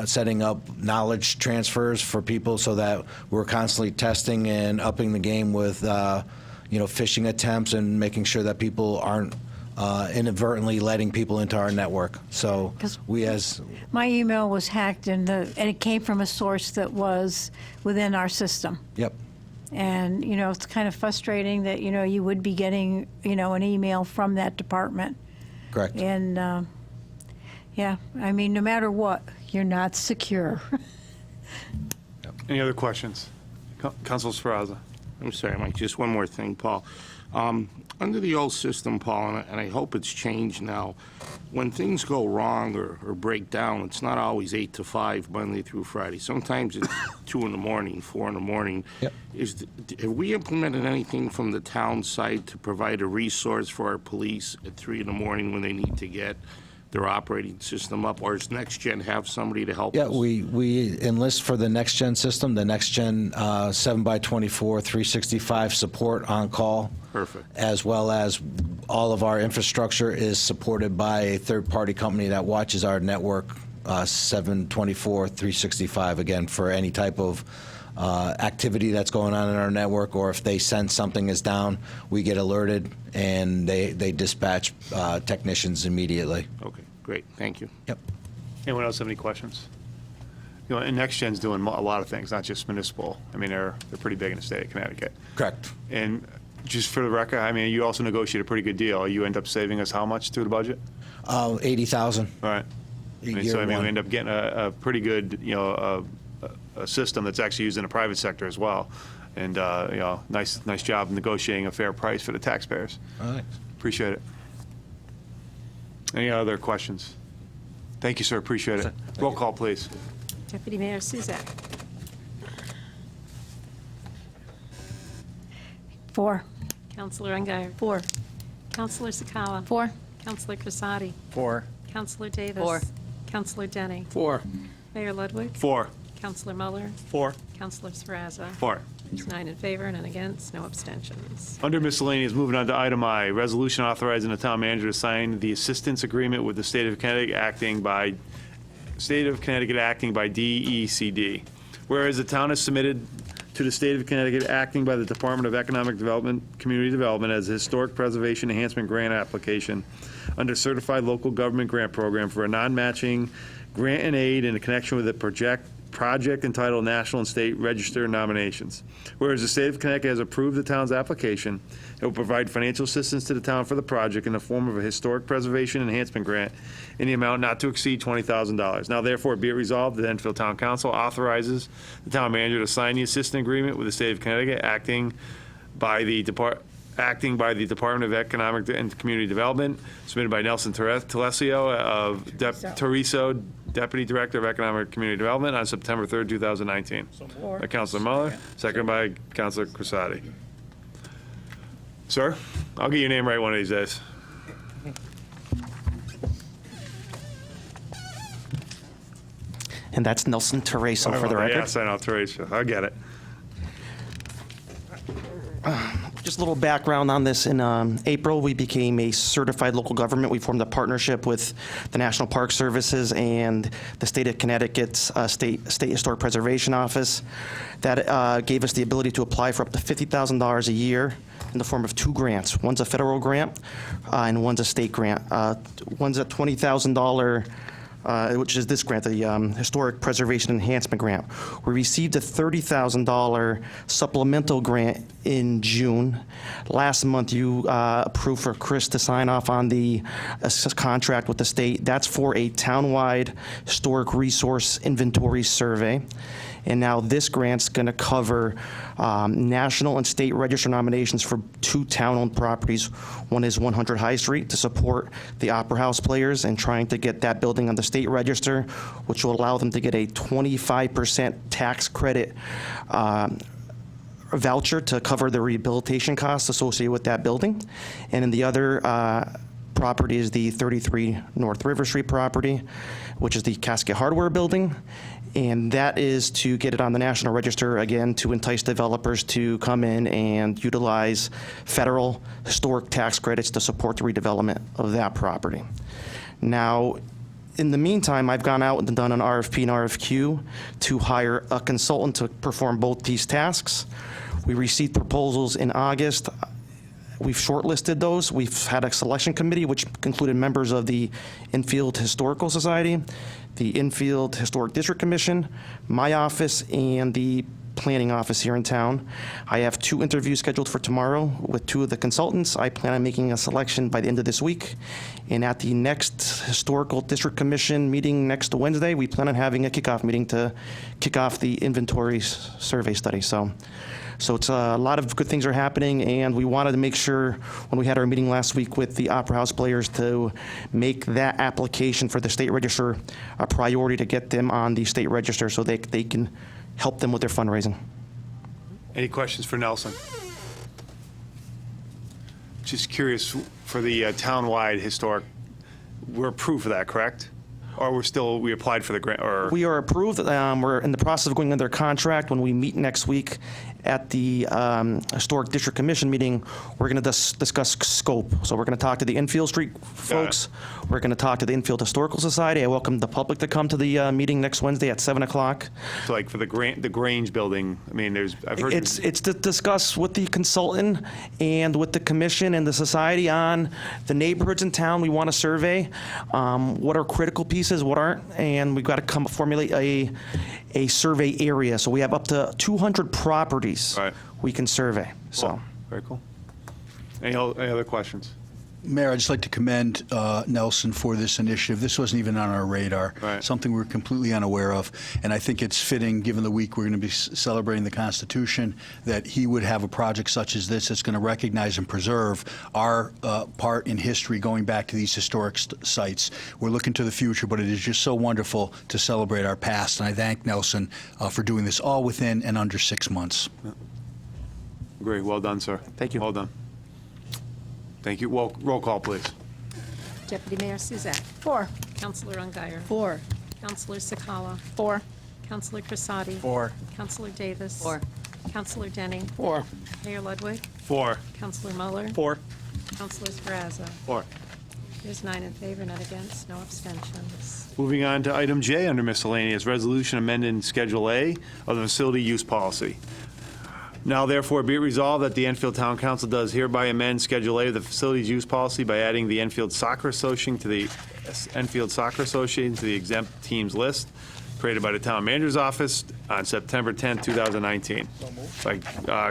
setting up knowledge transfers for people so that we're constantly testing and upping the game with phishing attempts and making sure that people aren't inadvertently letting people into our network. So My email was hacked and it came from a source that was within our system. Yep. And, it's kind of frustrating that, you would be getting, an email from that department. Correct. And, yeah, I mean, no matter what, you're not secure. Any other questions? Councilor Sferrazza. I'm sorry, Mike, just one more thing, Paul. Under the old system, Paul, and I hope it's changed now, when things go wrong or break down, it's not always 8 to 5, Monday through Friday. Sometimes it's 2 in the morning, 4 in the morning. Yep. Have we implemented anything from the town side to provide a resource for our police at 3 in the morning when they need to get their operating system up, or does NextGen have somebody to help Yeah, us? we enlist for the next-gen system, the next-gen 7x24, 365 support on call. Perfect. As well as all of our infrastructure is supported by a third-party company that watches our network 7/24, 365, again, for any type of activity that's going on in our network, or if they sense something is down, we get alerted and they dispatch technicians immediately. Okay, great, thank you. Yep. Anyone else have any questions? And NextGen's doing a lot of things, not just municipal. I mean, they're pretty big in the state of Connecticut. Correct. And just for the record, I mean, you also negotiated a pretty good deal. You end up saving us how much through the budget? $80,000. All right. We end up getting a pretty good, a system that's actually used in the private sector as well. And, nice job negotiating a fair price for the taxpayers. All right. Appreciate it. Any other questions? Thank you, sir. Appreciate it. Roll call, please. Deputy Mayor Suzak. 4. Councilor Ungary. 4. Councilor Sakala. 4. Councilor Crisati. 4. Councilor Davis. 4. Councilor Denny. 4. Mayor Ludwig. 4. Councilor Muller. 4. Councilor Sferrazza. 4. There's 9 in favor, none against, no abstentions. Under miscellaneous, moving on to item I, resolution authorizing the town manager to sign the assistance agreement with the state of Connecticut acting by DECD. Whereas the town has submitted to the State of Connecticut, acting by the Department of Economic Development, Community Development as a Historic Preservation Enhancement Grant application under Certified Local Government Grant Program for a non-matching grant and aid in connection with a project entitled National and State Register nominations. Whereas the State of Connecticut has approved the town's application, it will provide financial assistance to the town for the project in the form of a Historic Preservation Enhancement Grant in the amount not to exceed $20,000. Now therefore be it resolved, the Enfield Town Council authorizes the town manager to sign the assistance agreement with the State of Connecticut, acting by the Department of Economic and Community Development, submitted by Nelson Telesio of Toriso, Deputy Director of Economic and Community Development, on September 3rd, 2019. By Councilor Muller, second by Councilor Crissati. Sir, I'll get your name right one of these days. And that's Nelson Tereso for the record. Yes, I know, Teresa. I get it. Just a little background on this. In April, we became a certified local government. We formed a partnership with the National Park Services and the State of Connecticut's State Historic Preservation Office. That gave us the ability to apply for up to $50,000 a year in the form of two grants. One's a federal grant and one's a state grant. One's a $20,000 which is this grant, the Historic Preservation Enhancement Grant. We received a $30,000 supplemental grant in June. Last month, you approved for Chris to sign off on the contract with the state. That's for a townwide historic resource inventory survey. And now this grant's going to cover national and state register nominations for two town-owned properties. One is 100 High Street to support the Opera House players and trying to get that building on the state register, which will allow them to get a 25% tax credit voucher to cover the rehabilitation costs associated with that building. And then the other property is the 33 North River Street property, which is the Casket Hardware building. And that is to get it on the National Register, again, to entice developers to come in and utilize federal historic tax credits to support the redevelopment of that property. Now, in the meantime, I've gone out and done an RFP and RFQ to hire a consultant to perform both these tasks. We received proposals in August. We've shortlisted those. We've had a selection committee, which included members of the Enfield Historical Society, the Enfield Historic District Commission, my office, and the planning office here in town. I have 2 interviews scheduled for tomorrow with 2 of the consultants. I plan on making a selection by the end of this week. And at the next Historical District Commission meeting next Wednesday, we plan on having a kickoff meeting to kick off the inventory survey study. So it's a lot of good things are happening, and we wanted to make sure when we had our meeting last week with the Opera House players to make that application for the state register a priority to get them on the state register so they can help them with their fundraising. Any questions for Nelson? Just curious, for the townwide historic, we're approved for that, correct? Or we applied for the grant, or? We are approved. We're in the process of going under contract. When we meet next week at the Historic District Commission meeting, we're going to discuss scope. So we're going to talk to the Enfield Street folks. We're going to talk to the Enfield Historical Society. I welcome the public to come to the meeting next Wednesday at 7 o'clock. So like for the Grange building, I mean, I've heard. It's to discuss with the consultant and with the commission and the society on the neighborhoods in town we want to survey, what are critical pieces, what aren't, and we've got to formulate a survey area. So we have up to 200 properties we can survey. So Cool. Very cool. Any other questions? Mayor, I'd just like to commend Nelson for this initiative. This wasn't even on our radar, something we were completely unaware of. And I think it's fitting, given the week we're going to be celebrating the Constitution, that he would have a project such as this that's going to recognize and preserve our part in history going back to these historic sites. We're looking to the future, but it is just so wonderful to celebrate our past. And I thank Nelson for doing this all within and under 6 months. Great. Well done, sir. Thank you. Well done. Thank you. Roll call, please. Deputy Mayor Suzak. 4. Counselor Ungary. 4. Counselor Sakala. 4. Counselor Crissati. 4. Counselor Davis. 4. Counselor Denning. 4. Mayor Ludwig. 4. Counselor Muller. 4. Counselor Sferrazza. 4. There's 9 in favor, none against, no abstentions. Moving on to item J under miscellaneous, resolution amending Schedule A of the facility use policy. Now therefore be it resolved that the Enfield Town Council does hereby amend Schedule A of the Facilities Use Policy by adding the Enfield Soccer Association to the exempt teams list created by the Town Manager's Office on September 10, 2019. By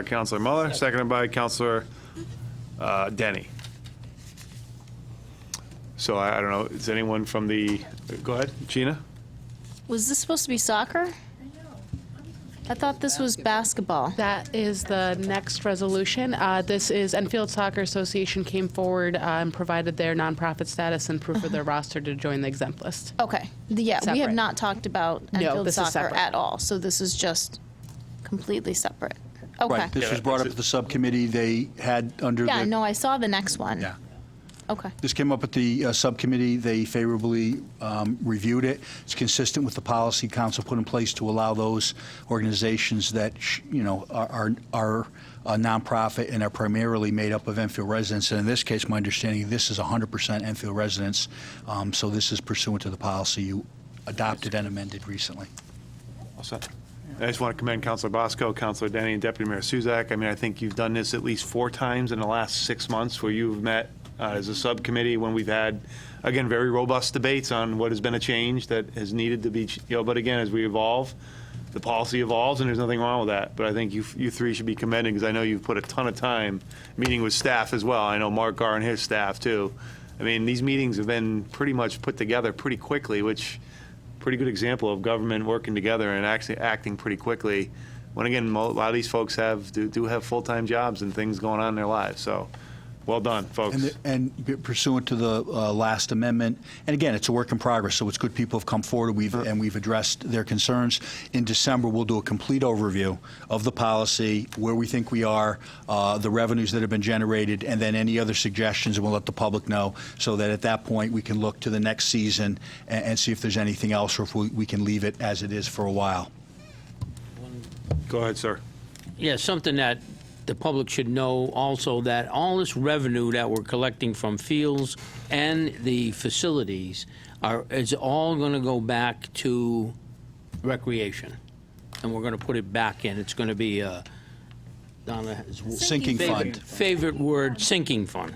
Councilor Muller, seconded by Councilor Denny. So I don't know, is anyone from the, go ahead, Gina? Was this supposed to be soccer? I thought this was basketball. That is the next resolution. This is Enfield Soccer Association came forward and provided their nonprofit status and proof of their roster to join the exempt list. Okay. We have Separate. not talked about No, Enfield this is soccer separate. at all, so this is just completely separate. Okay. Right, this was brought up at the subcommittee. They had under Yeah, the... no, I saw the next one. Yeah. Okay. This came up at the subcommittee. They favorably reviewed it. It's consistent with the policy council put in place to allow those organizations that, are a nonprofit and are primarily made up of Enfield residents. And in this case, my understanding, this is 100% Enfield residents. So this is pursuant to the policy you adopted and amended recently. All set. I just want to commend Councilor Bosco, Councilor Denny, and Deputy Mayor Suzak. I mean, I think you've done this at least 4 times in the last 6 months where you've met as a subcommittee when we've had, again, very robust debates on what has been a change that has needed to be, but again, as we evolve, the policy evolves, and there's nothing wrong with that. But I think you three should be commended, because I know you've put a ton of time meeting with staff as well. I know Mark Garr and his staff, too. I mean, these meetings have been pretty much put together pretty quickly, which, pretty good example of government working together and actually acting pretty quickly. When, again, a lot of these folks do have full-time jobs and things going on in their lives, so well done, folks. And pursuant to the last amendment, and again, it's a work in progress, so it's good people have come forward, and we've addressed their concerns. In December, we'll do a complete overview of the policy, where we think we are, the revenues that have been generated, and then any other suggestions, and we'll let the public know, so that at that point, we can look to the next season and see if there's anything else, or if we can leave it as it is for a while. Go ahead, sir. Yeah, something that the public should know also, that all this revenue that we're collecting from fields and the facilities is all going to go back to recreation, and we're going to put it back in. It's going to be Donna's Sinking fund. Favorite word, sinking fund.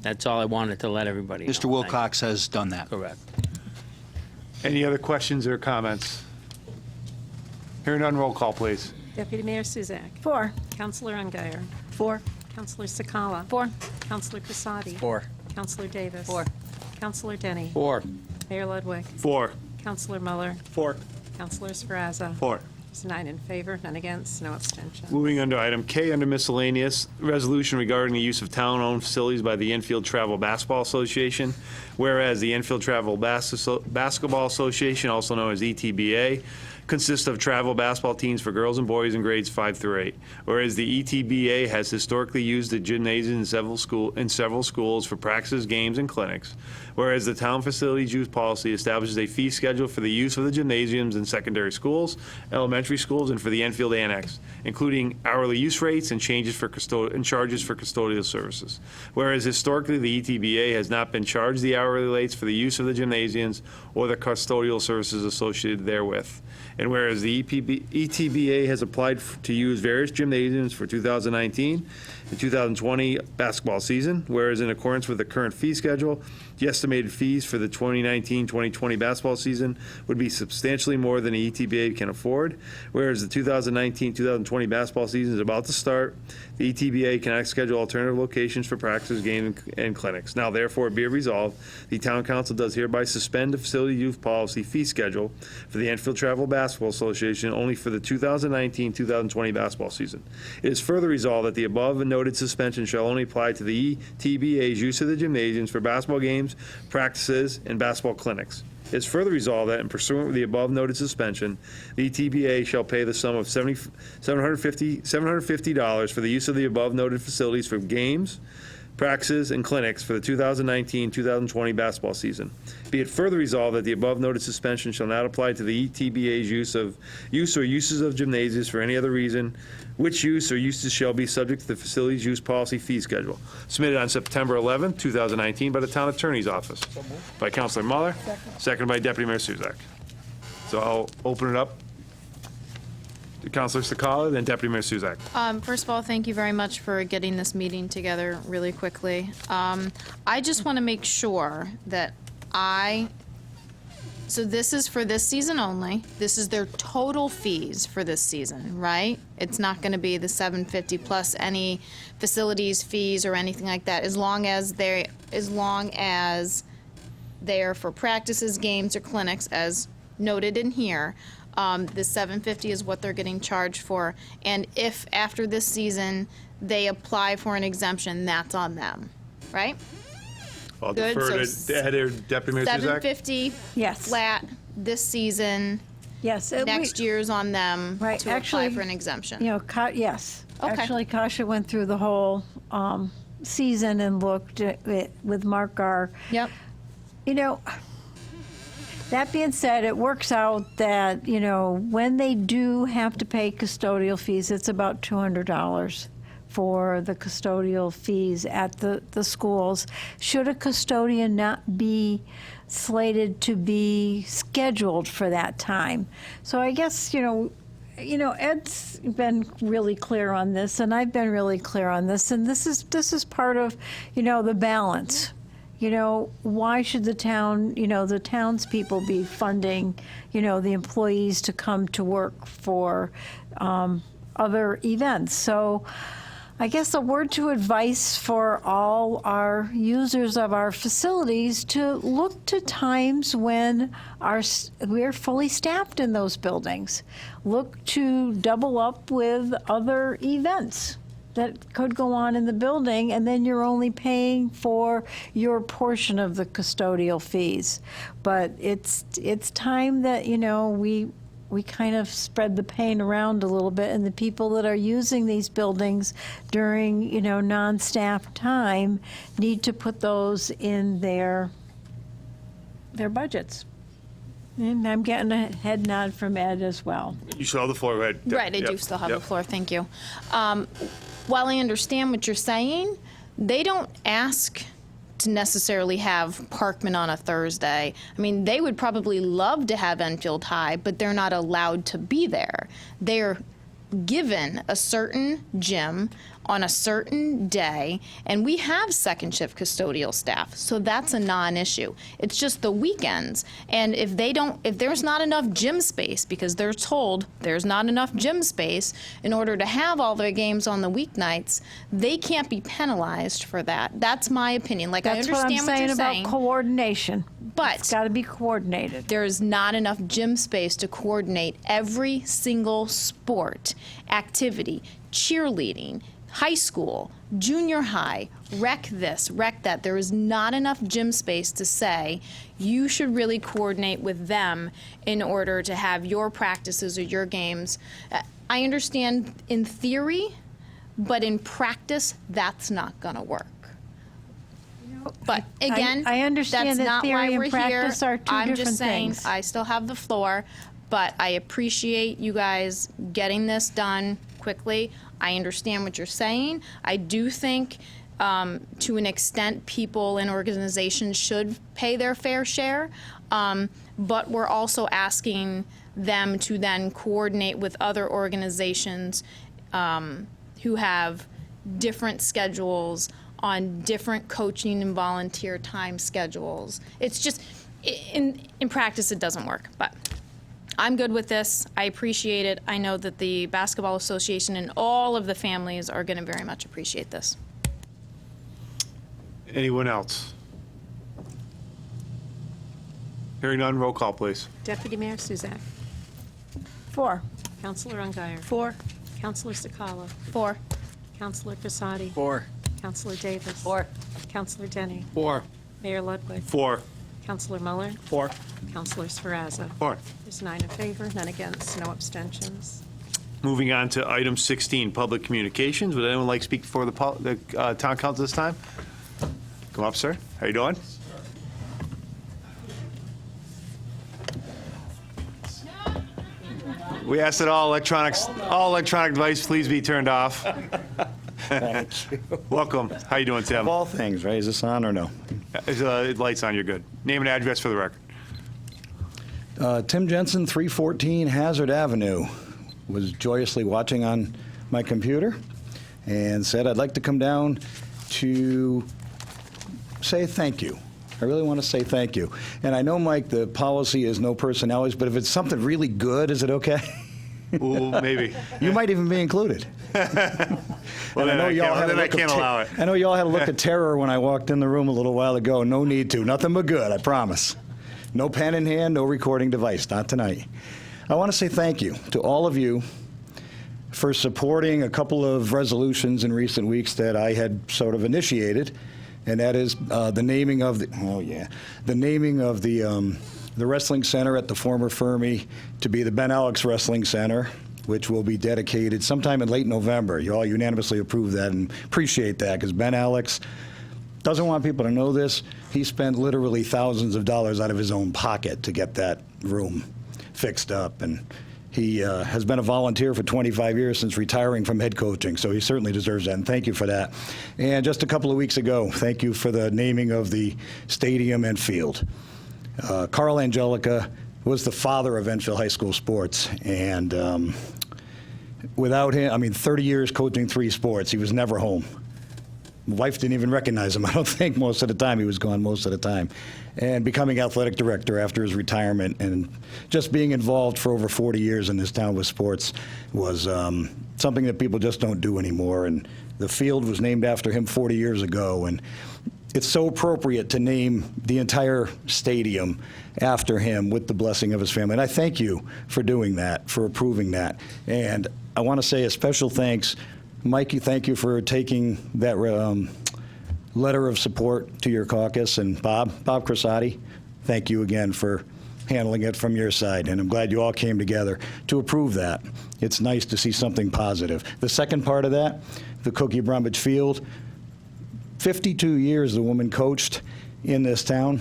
That's all I wanted to let everybody know. Mr. Wilcox has done that. Correct. Any other questions or comments? Hearing none, roll call, please. Deputy Mayor Suzak. 4. Councilor Ungary. 4. Councilor Sakala. 4. Councilor Casati. 4. Councilor Davis. 4. Councilor Denny. 4. Mayor Ludwig. 4. Councilor Muller. 4. Councilor Sferrazza. 4. There's 9 in favor, none against, no abstention. Moving on to item K under miscellaneous, resolution regarding the use of town-owned facilities by the Enfield Travel Basketball Association. Whereas the Enfield Travel Basketball Association, also known as ETBA, consists of travel basketball teams for girls and boys in grades 5 through 8. Whereas the ETBA has historically used the gymnasium in several schools for practices, games, and clinics. Whereas the town facilities use policy establishes a fee schedule for the use of the gymnasiums in secondary schools, elementary schools, and for the Enfield Annex, including hourly use rates and charges for custodial services. Whereas historically the ETBA has not been charged the hourly rates for the use of the gymnasiums or the custodial services associated therewith. And whereas the ETBA has applied to use various gymnasiums for 2019 and 2020 basketball season, whereas in accordance with the current fee schedule, the estimated fees for the 2019-2020 basketball season would be substantially more than the ETBA can afford, whereas the 2019-2020 basketball season is about to start, the ETBA cannot schedule alternative locations for practices, games, and clinics. Now, therefore, be it resolved, the Town Council does hereby suspend the facility use policy fee schedule for the Enfield Travel Basketball Association only for the 2019-2020 basketball season. It is further resolved that the above noted suspension shall only apply to the ETBA's use of the gymnasiums for basketball games, practices, and basketball clinics. It is further resolved that in pursuant with the above noted suspension, the ETBA shall pay the sum of $750 for the use of the above noted facilities for games, practices, and clinics for the 2019-2020 basketball season. Be it further resolved that the above noted suspension shall not apply to the ETBA's use or uses of gymnasiums for any other reason, which use or uses shall be subject to the facilities use policy fee schedule. Submitted on September 11, 2019 by the Town Attorney's Office. By Councilor Muller, seconded by Deputy Mayor Suzak. So I'll open it up Councilor Sakala, then Deputy Mayor Suzak. First of all, thank you very much for getting this meeting together really quickly. I just want to make sure that so this is for this season only. This is their total fees for this season, right? It's not going to be the $750 plus any facilities fees or anything like that, as long as they are for practices, games, or clinics, as noted in here. The $750 is what they're getting charged for, and if after this season they apply for an exemption, that's on them, right? I'll Good, defer so to Deputy Mayor Suzak. $750 Yes. flat this season. Yes. Next year's on them Right, to actually, apply for an exemption. You know, yes. Okay. Actually, Kasha went through the whole season and looked at it with Mark Gar. Yep. You know, that being said, it works out that, you know, when they do have to pay custodial fees, it's about $200 for the custodial fees at the schools. Should a custodian not be slated to be scheduled for that time? So I guess, you know, Ed's been really clear on this, and I've been really clear on this, and this is part of, you know, the balance. You know, why should the town, you know, the townspeople be funding, you know, the employees to come to work for other events? So I guess a word to advice for all our users of our facilities to look to times when we're fully staffed in those buildings. Look to double up with other events that could go on in the building, and then you're only paying for your portion of the custodial fees. But it's time that, you know, we kind of spread the pain around a little bit, and the people that are using these buildings during, you know, non-staff time need to put those in their budgets. And I'm getting a head nod from Ed as well. You still have the floor. Go ahead. Right, I do still have the floor, thank you. While I understand what you're saying, they don't ask to necessarily have Parkman on a Thursday. I mean, they would probably love to have Enfield High, but they're not allowed to be there. They're given a certain gym on a certain day, and we have second shift custodial staff, so that's a non-issue. It's just the weekends, and if there's not enough gym space, because they're told there's not enough gym space in order to have all their games on the weeknights, they can't be penalized for that. That's my opinion. Like, That's I understand what I'm you're saying about coordination. but It's got to be coordinated. there is not enough gym space to coordinate every single sport, activity, cheerleading, high school, junior high, rec this, rec that. There is not enough gym space to say you should really coordinate with them in order to have your practices or your games. I understand in theory, but in practice, that's not going to work. But again, I understand that's that not theory why and we're practice here. are two I'm different just saying, things. I still have the floor, but I appreciate you guys getting this done quickly. I understand what you're saying. I do think, to an extent, people and organizations should pay their fair share, but we're also asking them to then coordinate with other organizations who have different schedules on different coaching and volunteer time schedules. It's just, in practice, it doesn't work, but I'm good with this. I appreciate it. I know that the Basketball Association and all of the families are going to very much appreciate this. Anyone else? Hearing none, roll call, please. Deputy Mayor Suzak. 4. Counselor Ungary. 4. Counselor Sakala. 4. Counselor Casati. 4. Counselor Davis. 4. Counselor Denny. 4. Mayor Ludwig. 4. Counselor Muller. 4. Counselor Sferrazza. 4. There's 9 in favor, none against, no abstentions. Moving on to item 16, public communications. Would anyone like to speak before the town council this time? Come up, sir. How you doing? We ask that all electronic devices please be turned off. Thank you. Welcome. How you doing, Tim? Of all things, right? Is this on or no? Lights on, you're good. Name and address for the record. Tim Jensen, 314 Hazard Avenue. was joyously watching on my computer and said, I'd like to come down to say thank you. I really want to say thank you. And I know, Mike, the policy is no personalities, but if it's something really good, is it okay? Ooh, maybe. You might even be included. Well, then I can't allow it. I know y'all had a look of terror when I walked in the room a little while ago. No need to. Nothing but good, I promise. No pen in hand, no recording device. Not tonight. I want to say thank you to all of you for supporting a couple of resolutions in recent weeks that I had sort of initiated, and that is the naming of the wrestling center at the former Fermi to be the Ben Alex Wrestling Center, which will be dedicated sometime in late November. You all unanimously approved that and appreciate that, because Ben Alex doesn't want people to know this. He spent literally thousands of dollars out of his own pocket to get that room fixed up, and he has been a volunteer for 25 years since retiring from head coaching, so he certainly deserves that, and thank you for that. And just a couple of weeks ago, thank you for the naming of the stadium and field. Carl Angelica was the father of Enfield High School sports, and without him, 30 years coaching 3 sports, he was never home. My wife didn't even recognize him, I don't think, most of the time. He was gone most of the time. And becoming athletic director after his retirement and just being involved for over 40 years in this town with sports was something that people just don't do anymore. And the field was named after him 40 years ago. And it's so appropriate to name the entire stadium after him with the blessing of his family. And I thank you for doing that, for approving that. And I want to say a special thanks. Mikey, thank you for taking that letter of support to your caucus. And Bob Crosati, thank you again for handling it from your side. And I'm glad you all came together to approve that. It's nice to see something positive. The second part of that, the Cookie Bromwich Field, 52 years the woman coached in this town.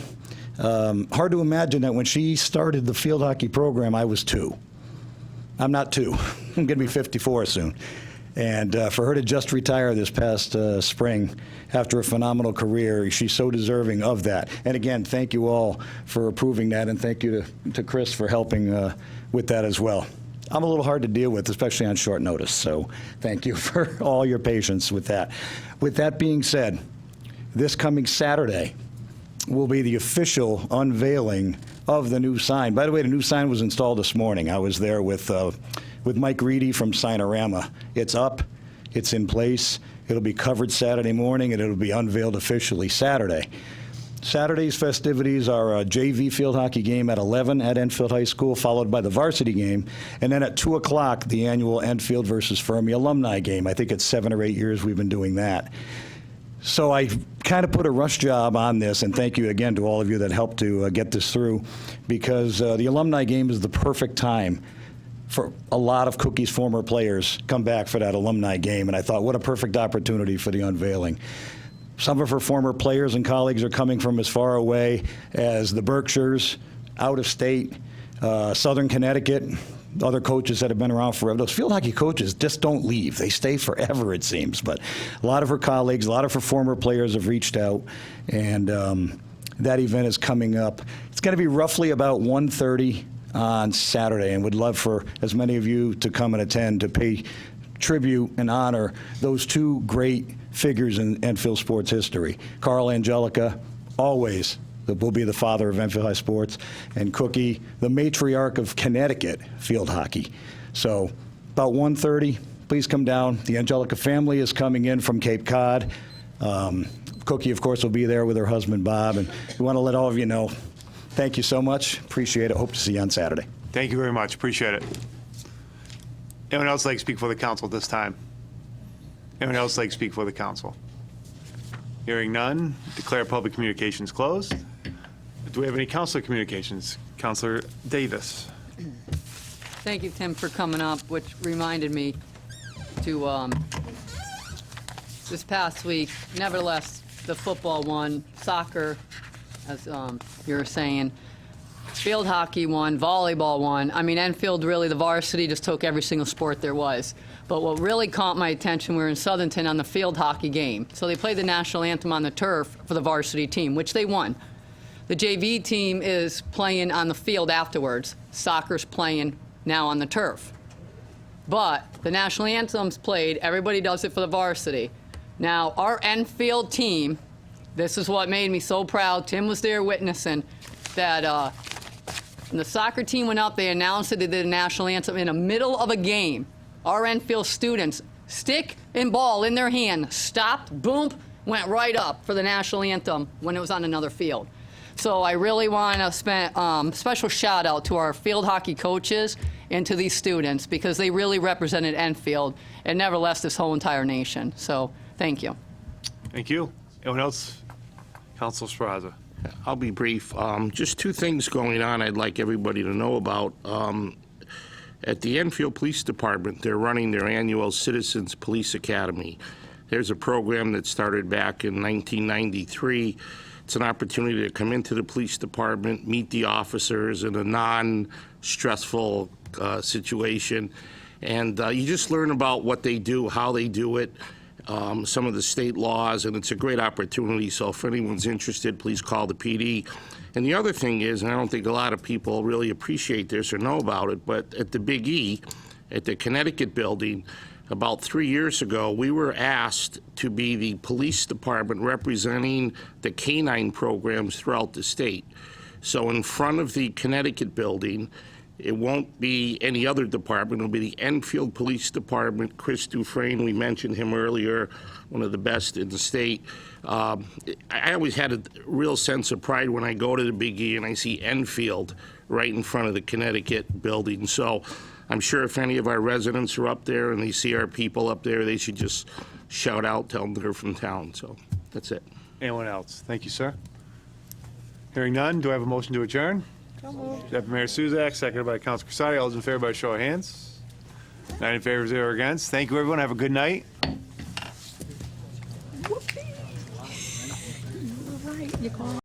Hard to imagine that when she started the field hockey program, I was 2. I'm not 2. I'm going to be 54 soon. And for her to just retire this past spring after a phenomenal career, she's so deserving of that. And again, thank you all for approving that, and thank you to Chris for helping with that as well. I'm a little hard to deal with, especially on short notice, so thank you for all your patience with that. With that being said, this coming Saturday will be the official unveiling of the new sign. By the way, the new sign was installed this morning. I was there with Mike Reedy from Signorama. It's up, it's in place, it'll be covered Saturday morning, and it'll be unveiled officially Saturday. Saturday's festivities are a JV field hockey game at 11 at Enfield High School, followed by the varsity game, and then at 2 o'clock, the annual Enfield versus Fermi alumni game. I think it's 7 or 8 years we've been doing that. So I kind of put a rush job on this, and thank you again to all of you that helped to get this through, because the alumni game is the perfect time for a lot of Cookie's former players come back for that alumni game, and I thought, what a perfect opportunity for the unveiling. Some of her former players and colleagues are coming from as far away as the Berkshires, out of state, Southern Connecticut, other coaches that have been around forever. Those field hockey coaches just don't leave. They stay forever, it seems. But a lot of her colleagues, a lot of her former players have reached out, and that event is coming up. It's going to be roughly about 1:30 on Saturday, and would love for as many of you to come and attend to pay tribute and honor those 2 great figures in Enfield sports history. Carl Angelica, always will be the father of Enfield High sports, and Cookie, the matriarch of Connecticut field hockey. So about 1:30, please come down. The Angelica family is coming in from Cape Cod. Cookie, of course, will be there with her husband, Bob, and we want to let all of you know, thank you so much. Appreciate it. Hope to see you on Saturday. Thank you very much. Appreciate it. Anyone else like to speak for the council at this time? Anyone else like to speak for the council? Hearing none, declare public communications closed. Do we have any councilor communications? Councilor Davis. Thank you, Tim, for coming up, which reminded me to, this past week, nevertheless, the football won, soccer, as you were saying, field hockey won, volleyball won. I mean, Enfield, really, the varsity just took every single sport there was. But what really caught my attention, we were in Southington on the field hockey game. So they played the national anthem on the turf for the varsity team, which they won. The JV team is playing on the field afterwards. Soccer's playing now on the turf. But the national anthem's played, everybody does it for the varsity. Now, our Enfield team, this is what made me so proud, Tim was there witnessing, that when the soccer team went up, they announced that they did a national anthem in the middle of a game. Our Enfield students, stick and ball in their hand, stopped, boom, went right up for the national anthem when it was on another field. So I really want to spend special shout out to our field hockey coaches and to these students because they really represented Enfield and nevertheless this whole entire nation. So thank you. Thank you. Anyone else? Council Srazza. I'll be brief. Just two things going on I'd like everybody to know about. At the Enfield Police Department, they're running their annual Citizens Police Academy. There's a program that started back in 1993. It's an opportunity to come into the police department, meet the officers in a non-stressful situation, and you just learn about what they do, how they do it, some of the state laws, and it's a great opportunity. So if anyone's interested, please call the PD. And the other thing is, and I don't think a lot of people really appreciate this or know about it, but at the Big E, at the Connecticut building, about 3 years ago, we were asked to be the police department representing the canine programs throughout the state. So in front of the Connecticut building, it won't be any other department. It'll be the Enfield Police Department. Chris Dufresne, we mentioned him earlier, one of the best in the state. I always had a real sense of pride when I go to the Big E and I see Enfield right in front of the Connecticut building. So I'm sure if any of our residents are up there and they see our people up there, they should just shout out, tell them they're from town. So that's it. Anyone else? Thank you, sir. Hearing none, do I have a motion to adjourn? Deputy Mayor Suzak, seconded by Council Crissati. All those in favor by show of hands. 9 in favor, 0 against. Thank you, everyone. Have a good night. You call